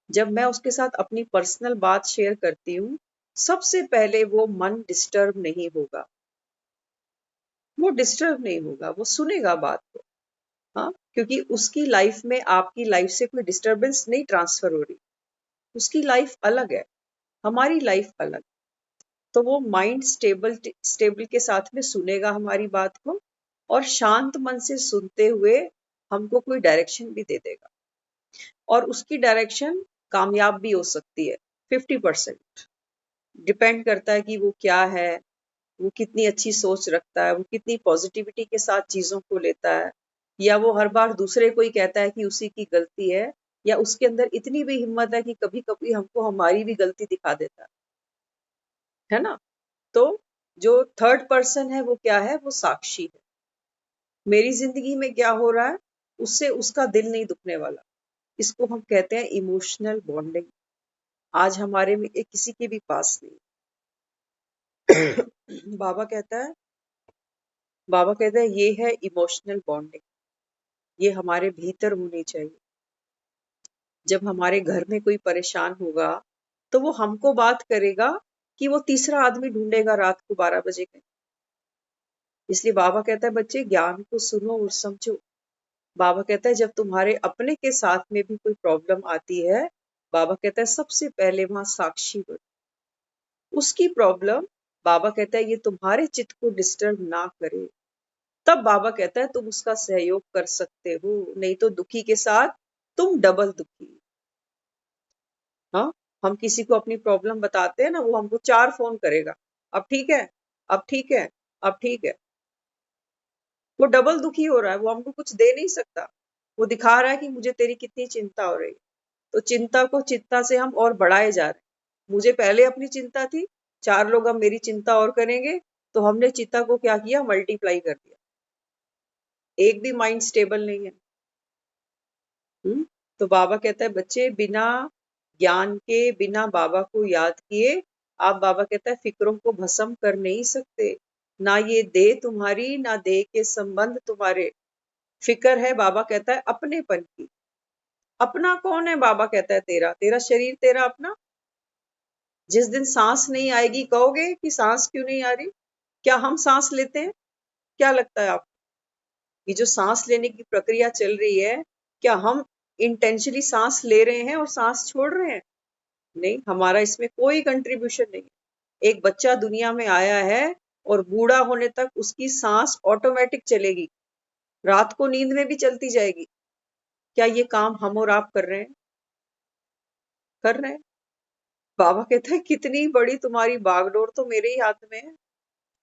जब मैं उसके साथ अपनी पर्सनल बात शेयर करती हूँ, सबसे पहले वो मन डिस्टर्ब नहीं होगा। वो डिस्टर्ब नहीं होगा, वो सुनेगा बात को। हाँ, क्योंकि उसकी लाइफ में आपकी लाइफ से कोई डिस्टरबेंस नहीं ट्रांसफर हो रही। उसकी लाइफ अलग है, हमारी लाइफ अलग। तो वो माइंड स्टेबल के साथ में सुनेगा हमारी बात को, और शांत मन से सुनते हुए हमको कोई डायरेक्शन भी दे देगा। और उसकी डायरेक्शन कामयाब भी हो सकती है। 50% डिपेंड करता है कि वो क्या है, वो कितनी अच्छी सोच रखता है, वो कितनी पॉजिटिविटी के साथ चीजों को लेता है, या वो हर बार दूसरे को ही कहता है कि उसी की गलती है, या उसके अंदर इतनी भी हिम्मत है कि कभी कभी हमको हमारी भी गलती दिखा देता है ना? तो जो थर्ड पर्सन है वो क्या है? वो साक्षी है। मेरी जिंदगी में क्या हो रहा है उससे उसका दिल नहीं दुखने वाला। इसको हम कहते हैं इमोशनल बॉन्डिंग। आज हमारे में ये किसी के भी पास नहीं। बाबा कहता है ये है इमोशनल बॉन्डिंग। ये हमारे भीतर होनी चाहिए। जब हमारे घर में कोई परेशान होगा तो वो हमको बात करेगा कि वो तीसरा आदमी ढूंढेगा रात को 12 बजे कहीं। इसलिए बाबा कहता है बच्चे ज्ञान को सुनो और समझो। बाबा कहता है जब तुम्हारे अपने के साथ में भी कोई प्रॉब्लम आती है, बाबा कहता है सबसे पहले वहां साक्षी बनो। उसकी प्रॉब्लम, बाबा कहता है ये तुम्हारे चित्त को डिस्टर्ब ना करे, तब बाबा कहता है तुम उसका सहयोग कर सकते हो। नहीं तो दुखी के साथ तुम डबल दुखी। हाँ, हम किसी को अपनी प्रॉब्लम बताते हैं ना, वो हमको 4 फोन करेगा, अब ठीक है, अब ठीक है, अब ठीक है। वो डबल दुखी हो रहा है, वो हमको कुछ दे नहीं सकता। वो दिखा रहा है कि मुझे तेरी कितनी चिंता हो रही है। तो चिंता को चिंता से हम और बढ़ाए जा रहे हैं। मुझे पहले अपनी चिंता थी, 4 लोग अब मेरी चिंता और करेंगे, तो हमने चिंता को क्या किया? मल्टीप्लाई कर दिया। एक भी माइंड स्टेबल नहीं है। तो बाबा कहता है बच्चे बिना ज्ञान के, बिना बाबा को याद किए आप, बाबा कहता है, फिक्रों को भस्म कर नहीं सकते। ना ये देह तुम्हारी, ना देह के संबंध तुम्हारे। फिक्र है, बाबा कहता है, अपनेपन की। अपना कौन है? बाबा कहता है तेरा, तेरा शरीर तेरा अपना। जिस दिन सांस नहीं आएगी कहोगे कि सांस क्यों नहीं आ रही? क्या हम सांस लेते हैं? क्या लगता है आपको? ये जो सांस लेने की प्रक्रिया चल रही है, क्या हम इंटेंशनली सांस ले रहे हैं और सांस छोड़ रहे हैं? नहीं, हमारा इसमें कोई कंट्रीब्यूशन नहीं है। एक बच्चा दुनिया में आया है और बूढ़ा होने तक उसकी सांस ऑटोमेटिक चलेगी, रात को नींद में भी चलती जाएगी। क्या ये काम हम और आप कर रहे हैं? कर रहे हैं। बाबा कहता है कितनी बड़ी तुम्हारी बागडोर तो मेरे ही हाथ में है।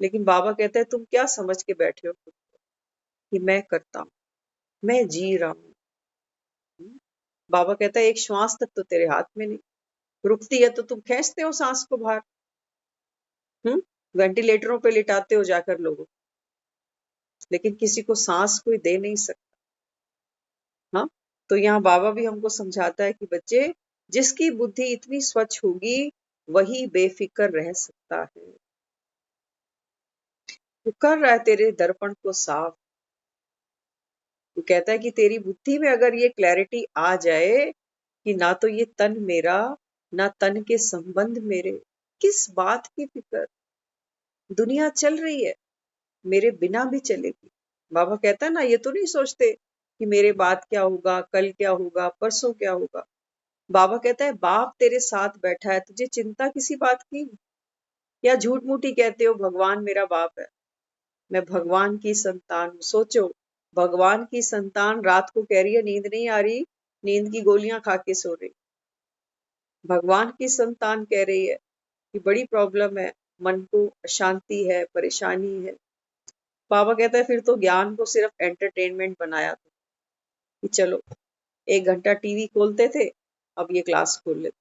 लेकिन बाबा कहता है तुम क्या समझ के बैठे हो खुद को कि मैं करता हूं, मैं जी रहा हूं। बाबा कहता है एक श्वास तक तो तेरे हाथ में नहीं, रुकती है तो तुम खींचते हो सांस को बाहर। वेंटिलेटरों पे लिटाते हो जाकर लोगों, लेकिन किसी को सांस कोई दे नहीं सकता। हाँ, तो यहाँ बाबा भी हमको समझाता है कि बच्चे, जिसकी बुद्धि इतनी स्वच्छ होगी वही बेफिक्र रह सकता है। वो कर रहा है तेरे दर्पण को साफ। वो कहता है कि तेरी बुद्धि में अगर ये क्लैरिटी आ जाए कि ना तो ये तन मेरा, ना तन के संबंध मेरे, किस बात की फिक्र? दुनिया चल रही है, मेरे बिना भी चलेगी। बाबा कहता है ना, ये तो नहीं सोचते कि मेरे बाद क्या होगा, कल क्या होगा, परसों क्या होगा। बाबा कहता है बाप तेरे साथ बैठा है, तुझे चिंता किसी बात की? या झूठ मूठी कहते हो भगवान मेरा बाप है, मैं भगवान की संतान हूं। सोचो, भगवान की संतान रात को कह रही है नींद नहीं आ रही, नींद की गोलियां खा के सो रही। भगवान की संतान कह रही है कि बड़ी प्रॉब्लम है, मन को अशांति है, परेशानी है। बाबा कहता है फिर तो ज्ञान को सिर्फ एंटरटेनमेंट बनाया था कि चलो 1 घंटा टीवी खोलते थे, अब ये क्लास खोल लेते।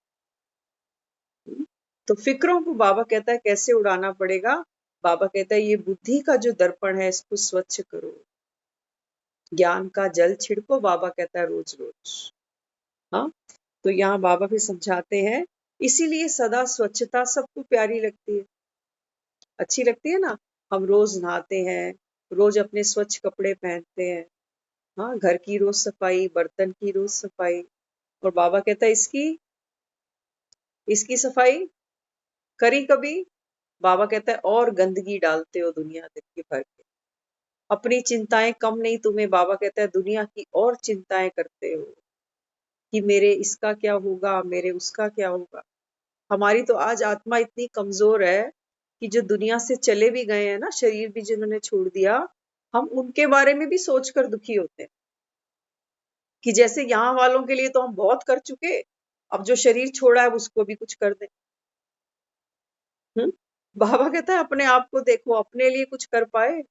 तो फिक्रों को बाबा कहता है कैसे उड़ाना पड़ेगा? बाबा कहता है ये बुद्धि का जो दर्पण है इसको स्वच्छ करो, ज्ञान का जल छिड़को, बाबा कहता है रोज रोज। हाँ, तो यहाँ बाबा भी समझाते हैं, इसीलिए सदा स्वच्छता सबको प्यारी लगती है, अच्छी लगती है ना। हम रोज नहाते हैं, रोज अपने स्वच्छ कपड़े पहनते हैं। हाँ, घर की रोज सफाई, बर्तन की रोज सफाई। और बाबा कहता है इसकी इसकी सफाई करी कभी? बाबा कहता है और गंदगी डालते हो दुनिया की भर के। अपनी चिंताएं कम नहीं तुम्हें, बाबा कहता है दुनिया की और चिंताएं करते हो कि मेरे इसका क्या होगा, मेरे उसका क्या होगा। हमारी तो आज आत्मा इतनी कमजोर है कि जो दुनिया से चले भी गए हैं ना, शरीर भी जिन्होंने छोड़ दिया, हम उनके बारे में भी सोचकर दुखी होते हैं कि जैसे यहाँ वालों के लिए तो हम बहुत कर चुके, अब जो शरीर छोड़ा है उसको भी कुछ कर दे। बाबा कहता है अपने आप को देखो, अपने लिए कुछ कर पाए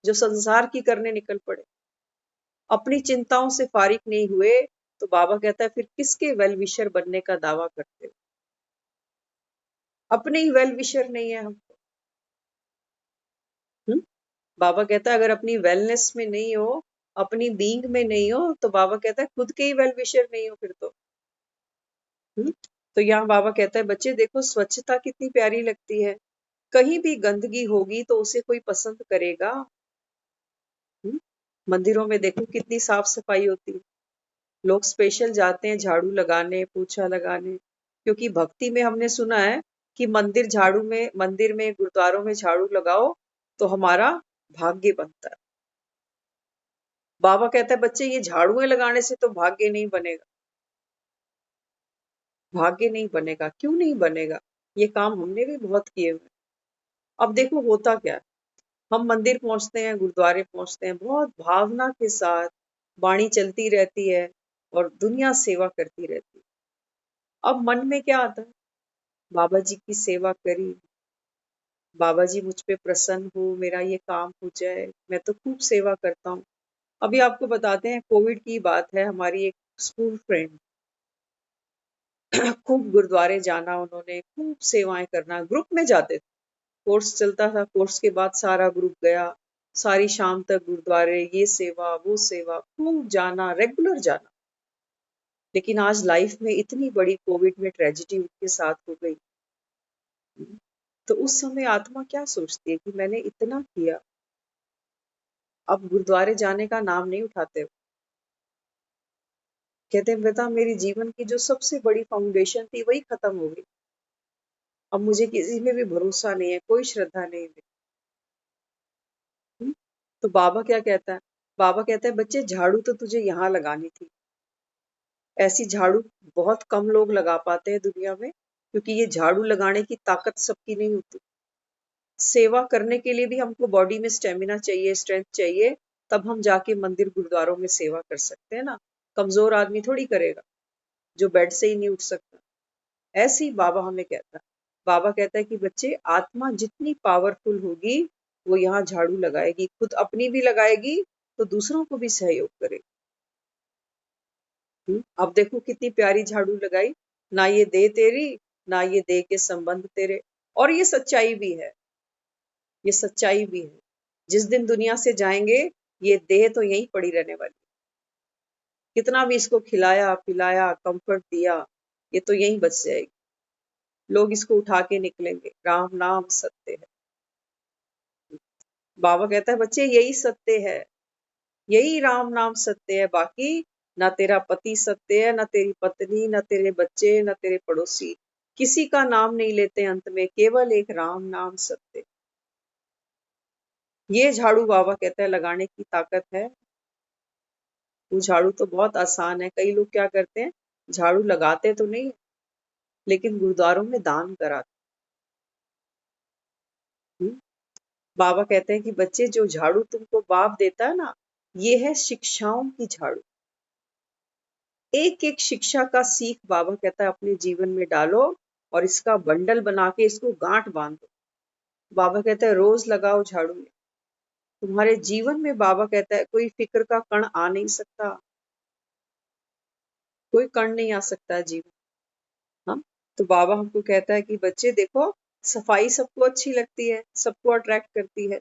जो संसार की करने निकल पड़े। अपनी चिंताओं से फारिग नहीं हुए तो बाबा कहता है फिर किसके वेल विशर बनने का दावा करते हो? अपने ही वेल विशर नहीं है हमको। बाबा कहता है अगर अपनी वेलनेस में नहीं हो, अपनी बीइंग में नहीं हो, तो बाबा कहता है खुद के ही वेल विशर नहीं हो फिर तो। तो यहाँ बाबा कहता है बच्चे देखो स्वच्छता कितनी प्यारी लगती है। कहीं भी गंदगी होगी तो उसे कोई पसंद करेगा? मंदिरों में देखो कितनी साफ सफाई होती है, लोग स्पेशल जाते हैं झाड़ू लगाने, पोछा लगाने, क्योंकि भक्ति में हमने सुना है कि मंदिर में गुरुद्वारों में झाड़ू लगाओ तो हमारा भाग्य बनता है। बाबा कहता है बच्चे ये झाड़ुएं लगाने से तो भाग्य नहीं बनेगा। भाग्य नहीं बनेगा, क्यों नहीं बनेगा? ये काम हमने भी बहुत किए हुए। अब देखो होता क्या है, हम मंदिर पहुंचते हैं, गुरुद्वारे पहुंचते हैं, बहुत भावना के साथ वाणी चलती रहती है और दुनिया सेवा करती रहती है। अब मन में क्या आता है? बाबा जी की सेवा करी, बाबा जी मुझ पे प्रसन्न हो, मेरा ये काम हो जाए, मैं तो खूब सेवा करता हूँ। अभी आपको बताते हैं, कोविड की बात है, हमारी एक स्कूल फ्रेंड खूब गुरुद्वारे जाना, उन्होंने खूब सेवाएं करना, ग्रुप में जाते थे। कोर्स चलता था, कोर्स के बाद सारा ग्रुप गया, सारी शाम तक गुरुद्वारे, ये सेवा वो सेवा, खूब जाना, रेगुलर जाना। लेकिन आज लाइफ में इतनी बड़ी कोविड में ट्रेजिडी उनके साथ हो गई। तो उस समय आत्मा क्या सोचती है कि मैंने इतना किया, अब गुरुद्वारे जाने का नाम नहीं उठाते। कहते हैं बेटा मेरी जीवन की जो सबसे बड़ी फाउंडेशन थी वही खत्म हो गई, अब मुझे किसी में भी भरोसा नहीं है, कोई श्रद्धा नहीं है। तो बाबा क्या कहता है? बाबा कहता है बच्चे झाड़ू तो तुझे यहाँ लगानी थी। ऐसी झाड़ू बहुत कम लोग लगा पाते हैं दुनिया में, क्योंकि ये झाड़ू लगाने की ताकत सबकी नहीं होती। सेवा करने के लिए भी हमको बॉडी में स्टेमिना चाहिए, स्ट्रेंथ चाहिए, तब हम जाके मंदिर गुरुद्वारों में सेवा कर सकते हैं ना। कमजोर आदमी थोड़ी करेगा जो बेड से ही नहीं उठ सकता। ऐसे ही बाबा हमें कहता है। बाबा कहता है कि बच्चे आत्मा जितनी पावरफुल होगी वो यहाँ झाड़ू लगाएगी, खुद अपनी भी लगाएगी तो दूसरों को भी सहयोग करेगी। अब देखो कितनी प्यारी झाड़ू लगाई, ना ये दे तेरी, ना ये दे के संबंध तेरे। और ये सच्चाई भी है, ये सच्चाई भी है। जिस दिन दुनिया से जाएंगे ये देह तो यहीं पड़ी रहने वाली। कितना भी इसको खिलाया पिलाया कंफर्ट दिया, ये तो यहीं बच जाएगी। लोग इसको उठा के निकलेंगे। राम नाम सत्य है। बाबा कहता है बच्चे यही सत्य है, यही राम नाम सत्य है। बाकी ना तेरा पति सत्य है, ना तेरी पत्नी, ना तेरे बच्चे, ना तेरे पड़ोसी, किसी का नाम नहीं लेते अंत में, केवल एक राम नाम सत्य। ये झाड़ू बाबा कहता है लगाने की ताकत है। वो झाड़ू तो बहुत आसान है। कई लोग क्या करते हैं, झाड़ू लगाते तो नहीं लेकिन गुरुद्वारों में दान कराते। बाबा कहते हैं कि बच्चे जो झाड़ू तुमको बाप देता है ना, ये है शिक्षाओं की झाड़ू। एक एक शिक्षा का सीख बाबा कहता है अपने जीवन में डालो और इसका बंडल बना के इसको गांठ बांध दो। बाबा कहता है रोज लगाओ झाड़ू में। तुम्हारे जीवन में बाबा कहता है कोई फिक्र का कण आ नहीं सकता, कोई कण नहीं आ सकता जीवन। हाँ, तो बाबा हमको कहता है कि बच्चे देखो, सफाई सबको अच्छी लगती है, सबको अट्रैक्ट करती है।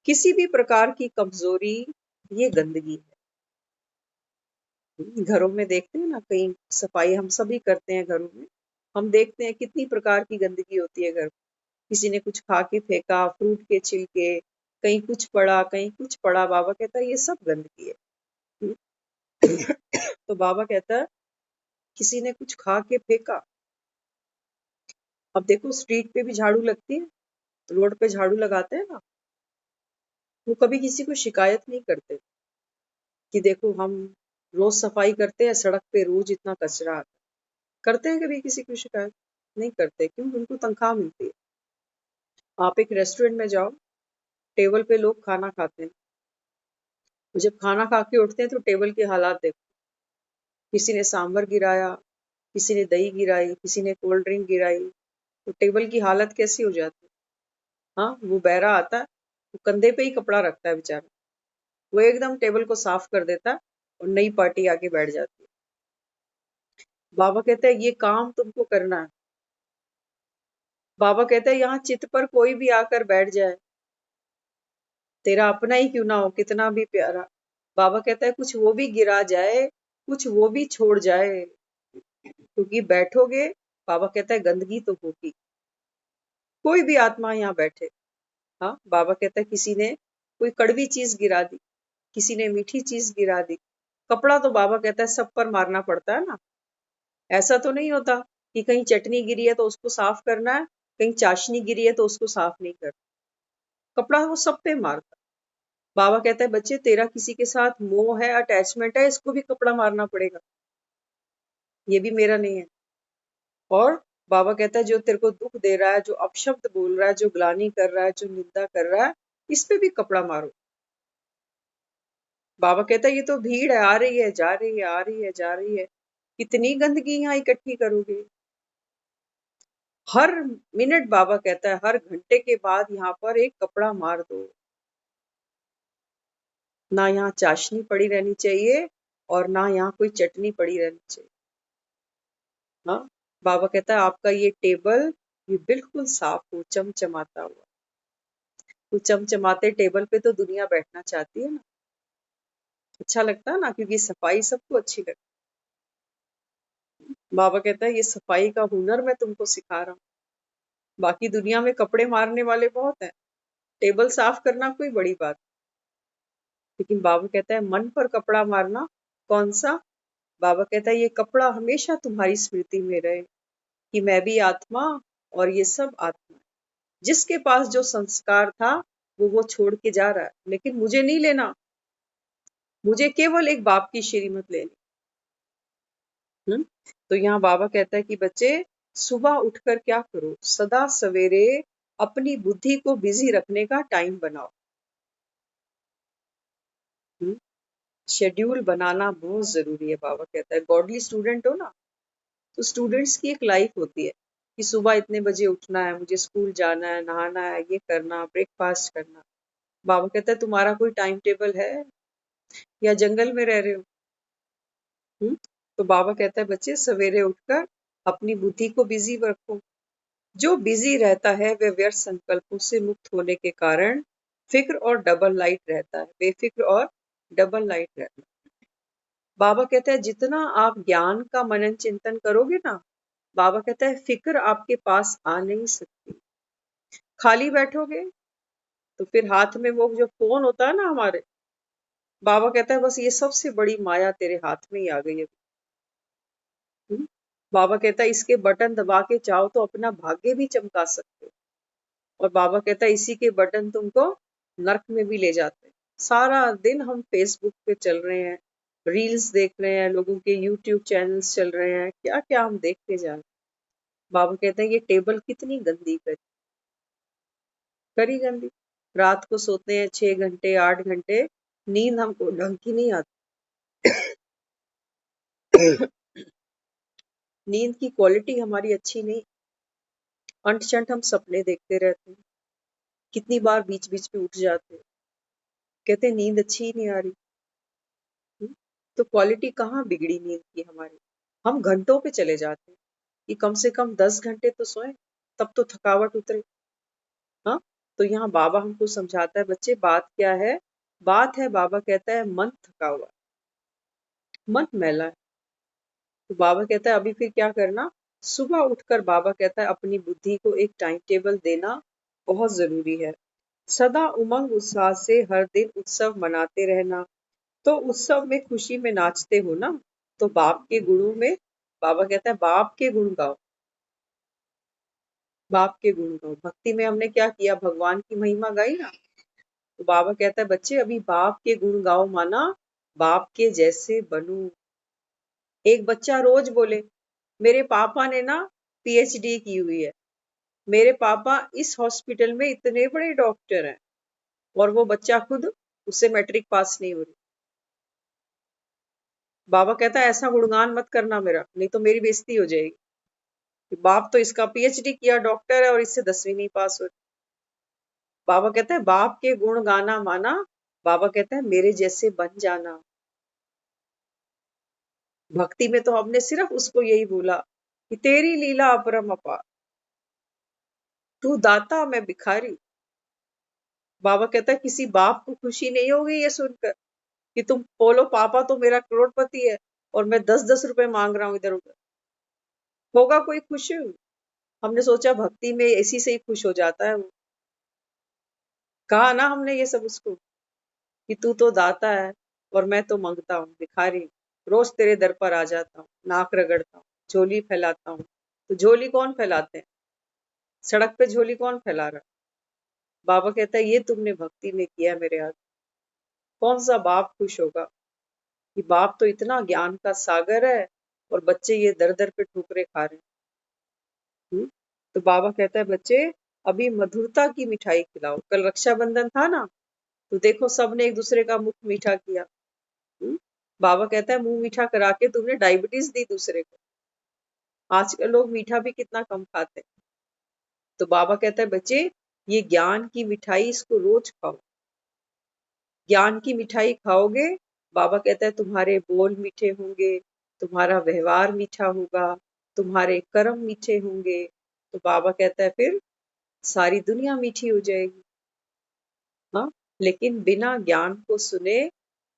किसी भी प्रकार की कमजोरी ये गंदगी है। घरों में देखते हैं ना, कहीं सफाई हम सभी करते हैं घरों में, हम देखते हैं कितनी प्रकार की गंदगी होती है घर में। किसी ने कुछ खा के फेंका, फ्रूट के छिलके, कहीं कुछ पड़ा कहीं कुछ पड़ा। बाबा कहता है ये सब गंदगी है। तो बाबा कहता है किसी ने कुछ खा के फेंका। अब देखो स्ट्रीट पे भी झाड़ू लगती है, रोड पे झाड़ू लगाते हैं ना, वो कभी किसी को शिकायत नहीं करते कि देखो हम रोज सफाई करते हैं, सड़क पे रोज इतना कचरा आता है। करते हैं कभी किसी को शिकायत? नहीं करते। क्यों? उनको तनख्वाह मिलती है। आप एक रेस्टोरेंट में जाओ, टेबल पे लोग खाना खाते हैं, तो जब खाना खा के उठते हैं तो टेबल के हालात देखो। किसी ने सांभर गिराया, किसी ने दही गिराई, किसी ने कोल्ड ड्रिंक गिराई, तो टेबल की हालत कैसी हो जाती है। हाँ, वो बहरा आता है, वो कंधे पे ही कपड़ा रखता है बेचारा, वो एकदम टेबल को साफ कर देता है और नई पार्टी आके बैठ जाती है। बाबा कहता है ये काम तुमको करना है। बाबा कहता है यहाँ चित पर कोई भी आकर बैठ जाए, तेरा अपना ही क्यों ना हो, कितना भी प्यारा, बाबा कहता है कुछ वो भी गिरा जाए, कुछ वो भी छोड़ जाए, क्योंकि बैठोगे, बाबा कहता है गंदगी तो होगी। कोई भी आत्मा यहाँ बैठे। हाँ, बाबा कहता है किसी ने कोई कड़वी चीज गिरा दी, किसी ने मीठी चीज गिरा दी, कपड़ा तो बाबा कहता है सब पर मारना पड़ता है ना। ऐसा तो नहीं होता कि कहीं चटनी गिरी है तो उसको साफ करना है, कहीं चाशनी गिरी है तो उसको साफ नहीं करना। कपड़ा वो सब पे मारता। बाबा कहता है बच्चे तेरा किसी के साथ मोह है, अटैचमेंट है, इसको भी कपड़ा मारना पड़ेगा, ये भी मेरा नहीं है। और बाबा कहता है जो तेरे को दुख दे रहा है, जो अपशब्द बोल रहा है, जो ग्लानि कर रहा है, जो निंदा कर रहा है, इस पे भी कपड़ा मारो। बाबा कहता है ये तो भीड़ है, आ रही है जा रही है, आ रही है जा रही है, कितनी गंदगी यहाँ इकट्ठी करोगे। हर मिनट बाबा कहता है हर घंटे के बाद यहाँ पर एक कपड़ा मार दो। ना यहाँ चाशनी पड़ी रहनी चाहिए और ना यहाँ कोई चटनी पड़ी रहनी चाहिए। हाँ, बाबा कहता है आपका ये टेबल ये बिल्कुल साफ हो, चमचमाता हुआ। तो चमचमाते टेबल पे तो दुनिया बैठना चाहती है ना, अच्छा लगता है ना, क्योंकि सफाई सबको अच्छी लगती है। बाबा कहता है ये सफाई का हुनर मैं तुमको सिखा रहा हूँ। बाकी दुनिया में कपड़े मारने वाले बहुत हैं, टेबल साफ करना कोई बड़ी बात, लेकिन बाबा कहता है मन पर कपड़ा मारना कौन सा। बाबा कहता है ये कपड़ा हमेशा तुम्हारी स्मृति में रहे कि मैं भी आत्मा और ये सब आत्मा। जिसके पास जो संस्कार था वो छोड़ के जा रहा है, लेकिन मुझे नहीं लेना, मुझे केवल एक बाप की श्रीमत लेनी। तो यहाँ बाबा कहता है कि बच्चे सुबह उठकर क्या करो, सदा सवेरे अपनी बुद्धि को बिजी रखने का टाइम बनाओ। शेड्यूल बनाना बहुत जरूरी है। बाबा कहता है गॉडली स्टूडेंट हो ना, तो स्टूडेंट्स की एक लाइफ होती है कि सुबह इतने बजे उठना है, मुझे स्कूल जाना है, नहाना है, ये करना, ब्रेकफास्ट करना। बाबा कहता है तुम्हारा कोई टाइम टेबल है या जंगल में रह रहे हो? तो बाबा कहता है बच्चे सवेरे उठकर अपनी बुद्धि को बिजी रखो। जो बिजी रहता है वह व्यर्थ संकल्पों से मुक्त होने के कारण फिक्र और डबल लाइट रहता है, बेफिक्र और डबल लाइट रहता है। बाबा कहता है जितना आप ज्ञान का मनन चिंतन करोगे ना, बाबा कहता है फिक्र आपके पास आ नहीं सकती। खाली बैठोगे तो फिर हाथ में वो जो फोन होता है ना हमारे, बाबा कहता है बस ये सबसे बड़ी माया तेरे हाथ में ही आ गई है। बाबा कहता है इसके बटन दबा के चाहो तो अपना भाग्य भी चमका सकते हो। और बाबा कहता है इसी के बटन तुमको नर्क में भी ले जाते हैं। सारा दिन हम फेसबुक पे चल रहे हैं, रील्स देख रहे हैं, लोगों के यूट्यूब चैनल्स चल रहे हैं, क्या क्या हम देखते जा रहे हैं। बाबा कहते हैं ये टेबल कितनी गंदी करी गंदी। रात को सोते हैं 6 घंटे 8 घंटे, नींद हमको ढंग की नहीं आती। नींद की क्वालिटी हमारी अच्छी नहीं, अंट शंट हम सपने देखते रहते हैं, कितनी बार बीच बीच में उठ जाते हैं, कहते हैं नींद अच्छी ही नहीं आ रही। तो क्वालिटी कहाँ बिगड़ी नींद की हमारी? हम घंटों पे चले जाते हैं कि कम से कम 10 घंटे तो सोए, तब तो थकावट उतरे। हाँ, तो यहाँ बाबा हमको समझाता है बच्चे बात क्या है। बात है, बाबा कहता है मन थका हुआ है, मन मैला है। तो बाबा कहता है अभी फिर क्या करना, सुबह उठकर बाबा कहता है अपनी बुद्धि को एक टाइम टेबल देना बहुत जरूरी है। सदा उमंग उत्साह से हर दिन उत्सव मनाते रहना। तो उत्सव में खुशी में नाचते हो ना, तो बाप के गुणों में, बाबा कहता है बाप के गुण गाओ, बाप के गुण गाओ। भक्ति में हमने क्या किया, भगवान की महिमा गाई ना। तो बाबा कहता है बच्चे अभी बाप के गुण गाओ, माना बाप के जैसे बनो। एक बच्चा रोज बोले मेरे पापा ने ना पीएचडी की हुई है, मेरे पापा इस हॉस्पिटल में इतने बड़े डॉक्टर हैं, और वो बच्चा खुद उससे मैट्रिक पास नहीं हो रही। बाबा कहता है ऐसा गुणगान मत करना मेरा, नहीं तो मेरी बेइज्जती हो जाएगी कि बाप तो इसका पीएचडी किया डॉक्टर है और इससे 10वीं नहीं पास हो रही। बाबा कहता है बाप के गुण गाना माना, बाबा कहता है मेरे जैसे बन जाना। भक्ति में तो हमने सिर्फ उसको यही बोला कि तेरी लीला अपरम अपार, तू दाता मैं भिखारी। बाबा कहता है किसी बाप को खुशी नहीं होगी ये सुनकर कि तुम बोलो पापा तो मेरा करोड़पति है और मैं 10-10 रुपए मांग रहा हूं इधर उधर, होगा कोई खुश? हमने सोचा भक्ति में इसी से ही खुश हो जाता है वो। कहा ना हमने ये सब उसको कि तू तो दाता है और मैं तो मांगता हूँ, भिखारी। रोज तेरे दर पर आ जाता हूँ, नाक रगड़ता हूँ, झोली फैलाता हूँ। तो झोली कौन फैलाते हैं? सड़क पे झोली कौन फैला रहा है? बाबा कहता है ये तुमने भक्ति में किया मेरे हाथ। कौन सा बाप खुश होगा कि बाप तो इतना ज्ञान का सागर है और बच्चे ये दर दर पे ठोकरे खा रहे हैं। तो बाबा कहता है बच्चे अभी मधुरता की मिठाई खिलाओ। कल रक्षाबंधन था ना, तो देखो सबने एक दूसरे का मुख मीठा किया। बाबा कहता है मुंह मीठा करा के तुमने डायबिटीज दी दूसरे को। आजकल लोग मीठा भी कितना कम खाते हैं। तो बाबा कहता है बच्चे ये ज्ञान की मिठाई इसको रोज खाओ। ज्ञान की मिठाई खाओगे, बाबा कहता है तुम्हारे बोल मीठे होंगे, तुम्हारा व्यवहार मीठा होगा, तुम्हारे कर्म मीठे होंगे। तो बाबा कहता है फिर सारी दुनिया मीठी हो जाएगी। हाँ, लेकिन बिना ज्ञान को सुने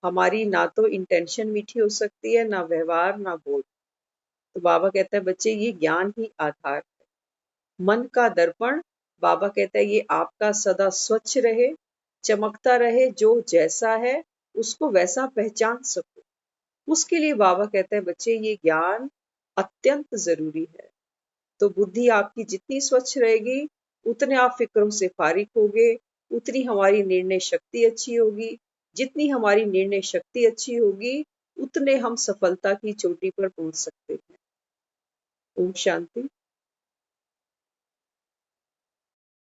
हमारी ना तो इंटेंशन मीठी हो सकती है, ना व्यवहार, ना बोल। तो बाबा कहता है बच्चे ये ज्ञान ही आधार है। मन का दर्पण, बाबा कहता है ये आपका सदा स्वच्छ रहे, चमकता रहे, जो जैसा है उसको वैसा पहचान सको। उसके लिए बाबा कहता है बच्चे ये ज्ञान अत्यंत जरूरी है। तो बुद्धि आपकी जितनी स्वच्छ रहेगी, उतने आप फिक्रों से फारिग होगे, उतनी हमारी निर्णय शक्ति अच्छी होगी। जितनी हमारी निर्णय शक्ति अच्छी होगी, उतने हम सफलता की चोटी पर पहुंच सकते हैं। ओम शांति।